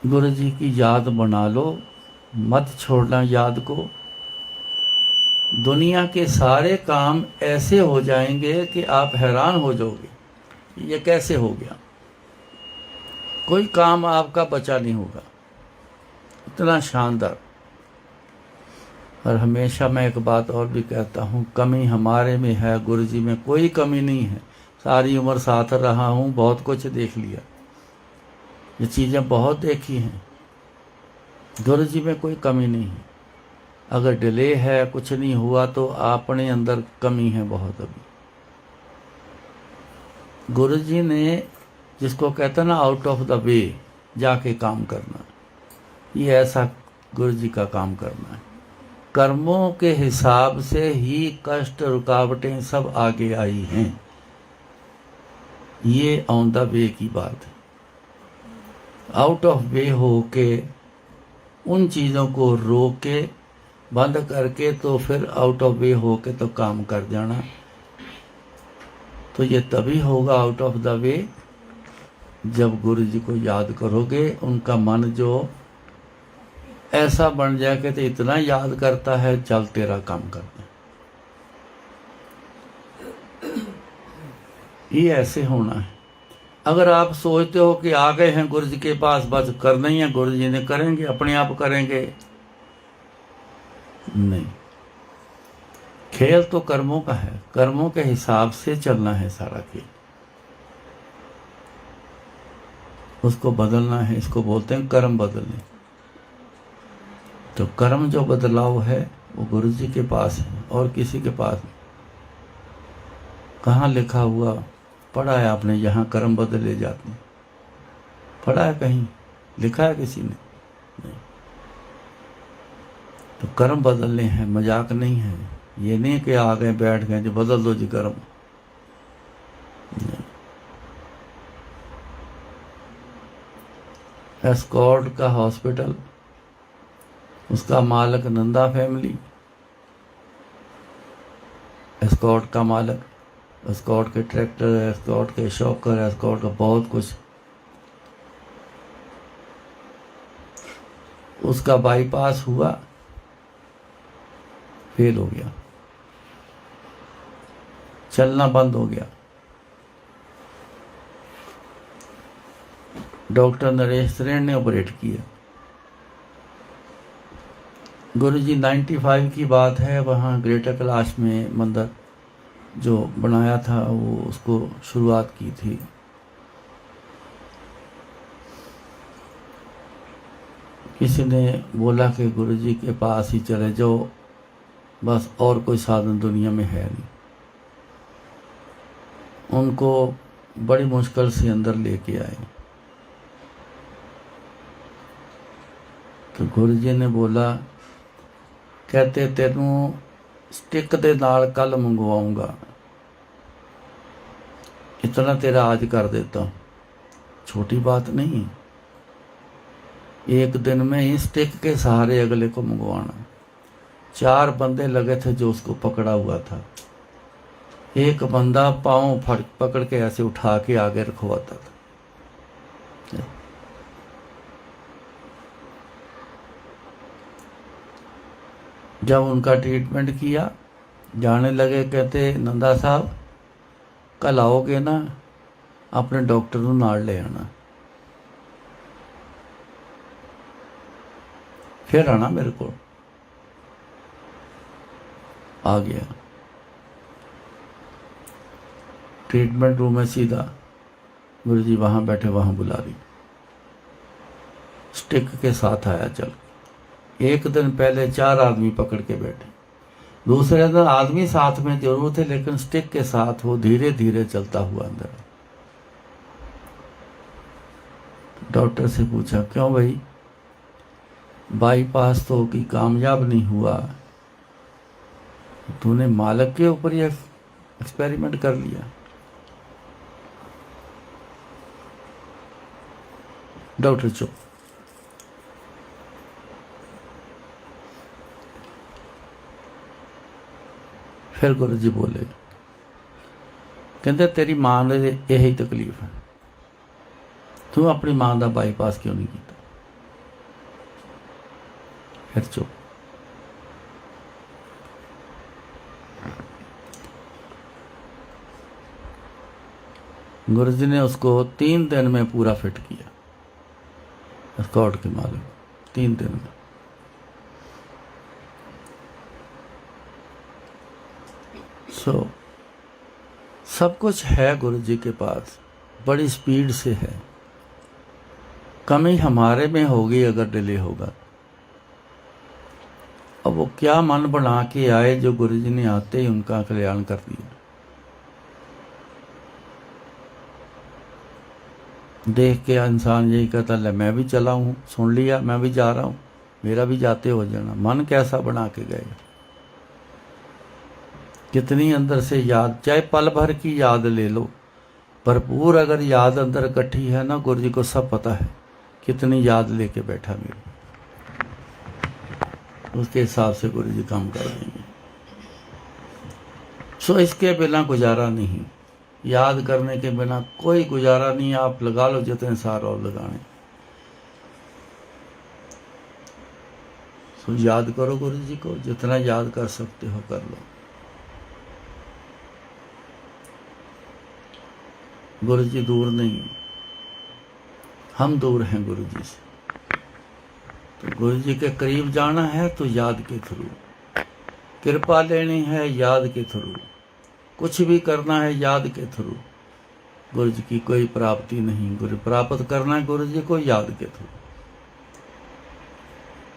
गुरुजी की याद बना लो, मत छोड़ना याद को। दुनिया के सारे काम ऐसे हो जाएंगे कि आप हैरान हो जाओगे, ये कैसे हो गया। कोई काम आपका बचा नहीं होगा, इतना शानदार। और हमेशा मैं एक बात और भी कहता हूँ, कमी हमारे में है, गुरुजी में कोई कमी नहीं है। सारी उम्र साथ रहा हूँ, बहुत कुछ देख लिया, ये चीज़ें बहुत देखी हैं। गुरुजी में कोई कमी नहीं है। अगर डिले है, कुछ नहीं हुआ, तो अपने अंदर कमी है बहुत अभी। गुरुजी ने जिसको कहते हैं ना आउट ऑफ द वे जाके काम करना, ये ऐसा गुरुजी का काम करना है। कर्मों के हिसाब से ही कष्ट रुकावटें सब आगे आई हैं, ये ऑन द वे की बात है। आउट ऑफ वे हो के उन चीज़ों को रोक के बंद करके तो फिर आउट ऑफ वे हो के तो काम कर जाना, तो ये तभी होगा आउट ऑफ द वे जब गुरुजी को याद करोगे। उनका मन जो ऐसा बन जाए कि इतना याद करता है, चल तेरा काम करना, ये ऐसे होना है। अगर आप सोचते हो कि आ गए हैं गुरुजी के पास, बस करना ही है, गुरुजी ने करेंगे, अपने आप करेंगे, नहीं। खेल तो कर्मों का है, कर्मों के हिसाब से चलना है सारा खेल, उसको बदलना है। इसको बोलते हैं कर्म बदलने। तो कर्म जो बदलाव है वो गुरुजी के पास है और किसी के पास नहीं। कहाँ लिखा हुआ पढ़ा है आपने, यहाँ कर्म बदले जाते हैं? पढ़ा है कहीं? लिखा है किसी ने? नहीं। तो कर्म बदलने हैं, मजाक नहीं है। ये नहीं कि आ गए बैठ गए जो बदल दो जी कर्म, नहीं। एस्कॉर्ट का हॉस्पिटल, उसका मालिक नंदा फैमिली, एस्कॉर्ट का मालिक, एस्कॉर्ट के ट्रैक्टर, एस्कॉर्ट के शॉकर, एस्कॉर्ट का बहुत कुछ। उसका बाईपास हुआ, फेल हो गया, चलना बंद हो गया। डॉक्टर नरेश त्रेण ने ऑपरेट किया। गुरुजी 95 की बात है, वहाँ ग्रेटर कैलाश में मंदिर जो बनाया था, वो उसको शुरुआत की थी। किसी ने बोला कि गुरुजी के पास ही चले जाओ, बस और कोई साधन दुनिया में है नहीं। उनको बड़ी मुश्किल से अंदर लेके आए। तो गुरु जी ने बोला, कहते तेनू स्टिक दे नाल कल मंगवाऊंगा, इतना तेरा आज कर देता हूँ। छोटी बात नहीं है, एक दिन में ही स्टिक के सहारे अगले को मंगवाना। 4 बंदे लगे थे जो उसको पकड़ा हुआ था। एक बंदा पाँव पकड़ के ऐसे उठा के आगे रखवाता था। जब उनका ट्रीटमेंट किया, जाने लगे, कहते नंदा साहब कल आओगे ना, अपने डॉक्टर को नाल ले आना, फिर आना मेरे को। आ गया ट्रीटमेंट रूम में, सीधा गुरु जी वहां बैठे, वहां बुला रही, स्टिक के साथ आया चल। एक दिन पहले 4 आदमी पकड़ के बैठे, दूसरे दिन आदमी साथ में जरूर थे, लेकिन स्टिक के साथ वो धीरे धीरे चलता हुआ अंदर। डॉक्टर से पूछा, क्यों भाई, बाईपास तो कि कामयाब नहीं हुआ, तूने मालक के ऊपर ये एक्सपेरिमेंट कर लिया। डॉक्टर चुप। फिर गुरु जी बोले, कहते तेरी मां ने यही तकलीफ है, तू अपनी मां का बाईपास क्यों नहीं किया। फिर चुप। गुरु जी ने उसको 3 दिन में पूरा फिट किया, रिकॉर्ड के मालिक, 3 दिन में। सब कुछ है गुरु जी के पास, बड़ी स्पीड से है। कमी हमारे में होगी अगर डिले होगा। अब वो क्या मन बना के आए जो गुरु जी ने आते ही उनका कल्याण कर दिया। देख के इंसान यही कहता, ले मैं भी चला हूँ, सुन लिया, मैं भी जा रहा हूँ, मेरा भी जाते हो जाना। मन कैसा बना के गए, कितनी अंदर से याद, चाहे पल भर की याद ले लो, भरपूर अगर याद अंदर इकट्ठी है ना, गुरु जी को सब पता है कितनी याद लेके बैठा मेरे, उसके हिसाब से गुरु जी काम कर देंगे। सो इसके बिना गुजारा नहीं, याद करने के बिना कोई गुजारा नहीं। आप लगा लो जितने सार और लगाने, सो याद करो गुरु जी को, जितना याद कर सकते हो कर लो। गुरु जी दूर नहीं, हम दूर हैं गुरु जी से। तो गुरु जी के करीब जाना है तो याद के थ्रू, कृपा लेनी है याद के थ्रू, कुछ भी करना है याद के थ्रू। गुरु जी की कोई प्राप्ति नहीं, गुरु प्राप्त करना है गुरु जी को याद के थ्रू।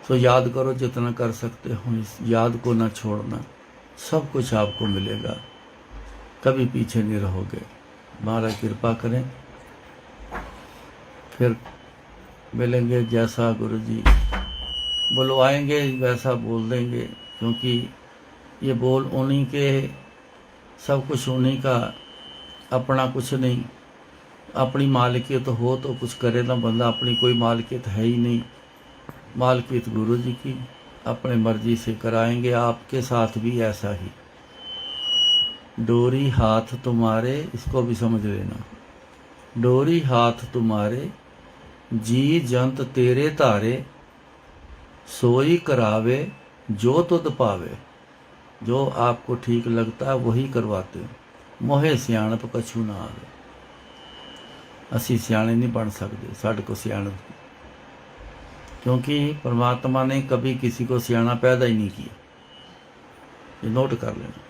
तो याद करो जितना कर सकते हो, इस याद को ना छोड़ना, सब कुछ आपको मिलेगा, कभी पीछे नहीं रहोगे। महाराज कृपा करें, फिर मिलेंगे, जैसा गुरु जी बुलवाएंगे वैसा बोल देंगे, क्योंकि ये बोल उन्हीं के, सब कुछ उन्हीं का, अपना कुछ नहीं। अपनी मालिकियत हो तो कुछ करे ना बंदा, अपनी कोई मालिकियत है ही नहीं, मालिकियत गुरु जी की, अपने मर्जी से कराएंगे। आपके साथ भी ऐसा ही, डोरी हाथ तुम्हारे, इसको भी समझ लेना, डोरी हाथ तुम्हारे, जी जंत तेरे तारे, सोई करावे जो तुद पावे। जो आपको ठीक लगता है वही करवाते हो, मोहे सियाणप कछु ना आवे। असी सियाणे नहीं बन सकते, साढ़े को सियाणप, क्योंकि परमात्मा ने कभी किसी को सियाणा पैदा ही नहीं किया। ये नोट कर लेना,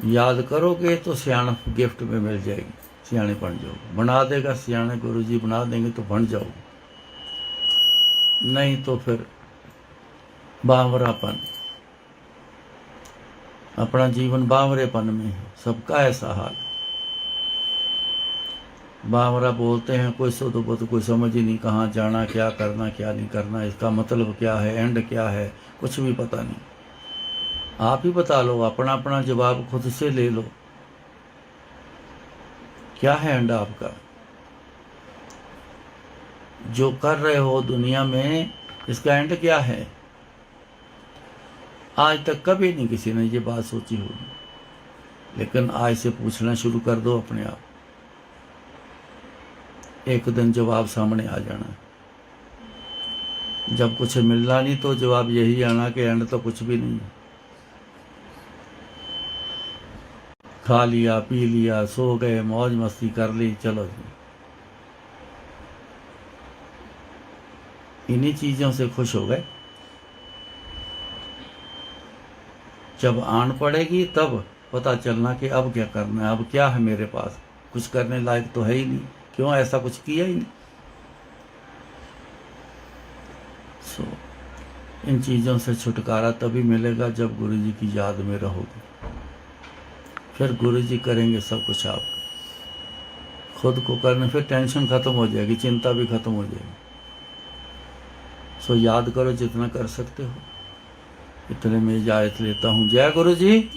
याद करोगे तो सियाणप गिफ्ट में मिल जाएगी, सियाणे बन जाओ। बना देगा सियाणे गुरु जी, बना देंगे तो बन जाओ, नहीं तो फिर बावरापन, अपना जीवन बावरेपन में है। सबका ऐसा हाल, बावरा बोलते हैं, कोई सो तो कोई समझ ही नहीं, कहाँ जाना, क्या करना, क्या नहीं करना, इसका मतलब क्या है, एंड क्या है, कुछ भी पता नहीं। आप ही बता लो, अपना अपना जवाब खुद से ले लो। क्या है एंड आपका? जो कर रहे हो दुनिया में, इसका एंड क्या है? आज तक कभी नहीं किसी ने ये बात सोची होगी, लेकिन आज से पूछना शुरू कर दो अपने आप। एक दिन जवाब सामने आ जाना। जब कुछ मिलना नहीं तो जवाब यही आना कि एंड तो कुछ भी नहीं। खा लिया, पी लिया, सो गए, मौज मस्ती कर ली, चलो जी। इन्हीं चीजों से खुश हो गए। जब आन पड़ेगी तब पता चलना कि अब क्या करना है, अब क्या है मेरे पास, कुछ करने लायक तो है ही नहीं, क्यों ऐसा कुछ किया ही नहीं। इन चीज़ों से छुटकारा तभी मिलेगा जब गुरु जी की याद में रहोगे। फिर गुरु जी करेंगे सब कुछ आपका। खुद को करने फिर टेंशन खत्म हो जाएगी, चिंता भी खत्म हो जाएगी। याद करो जितना कर सकते हो। इतने में इजाजत लेता हूँ। जय गुरु जी।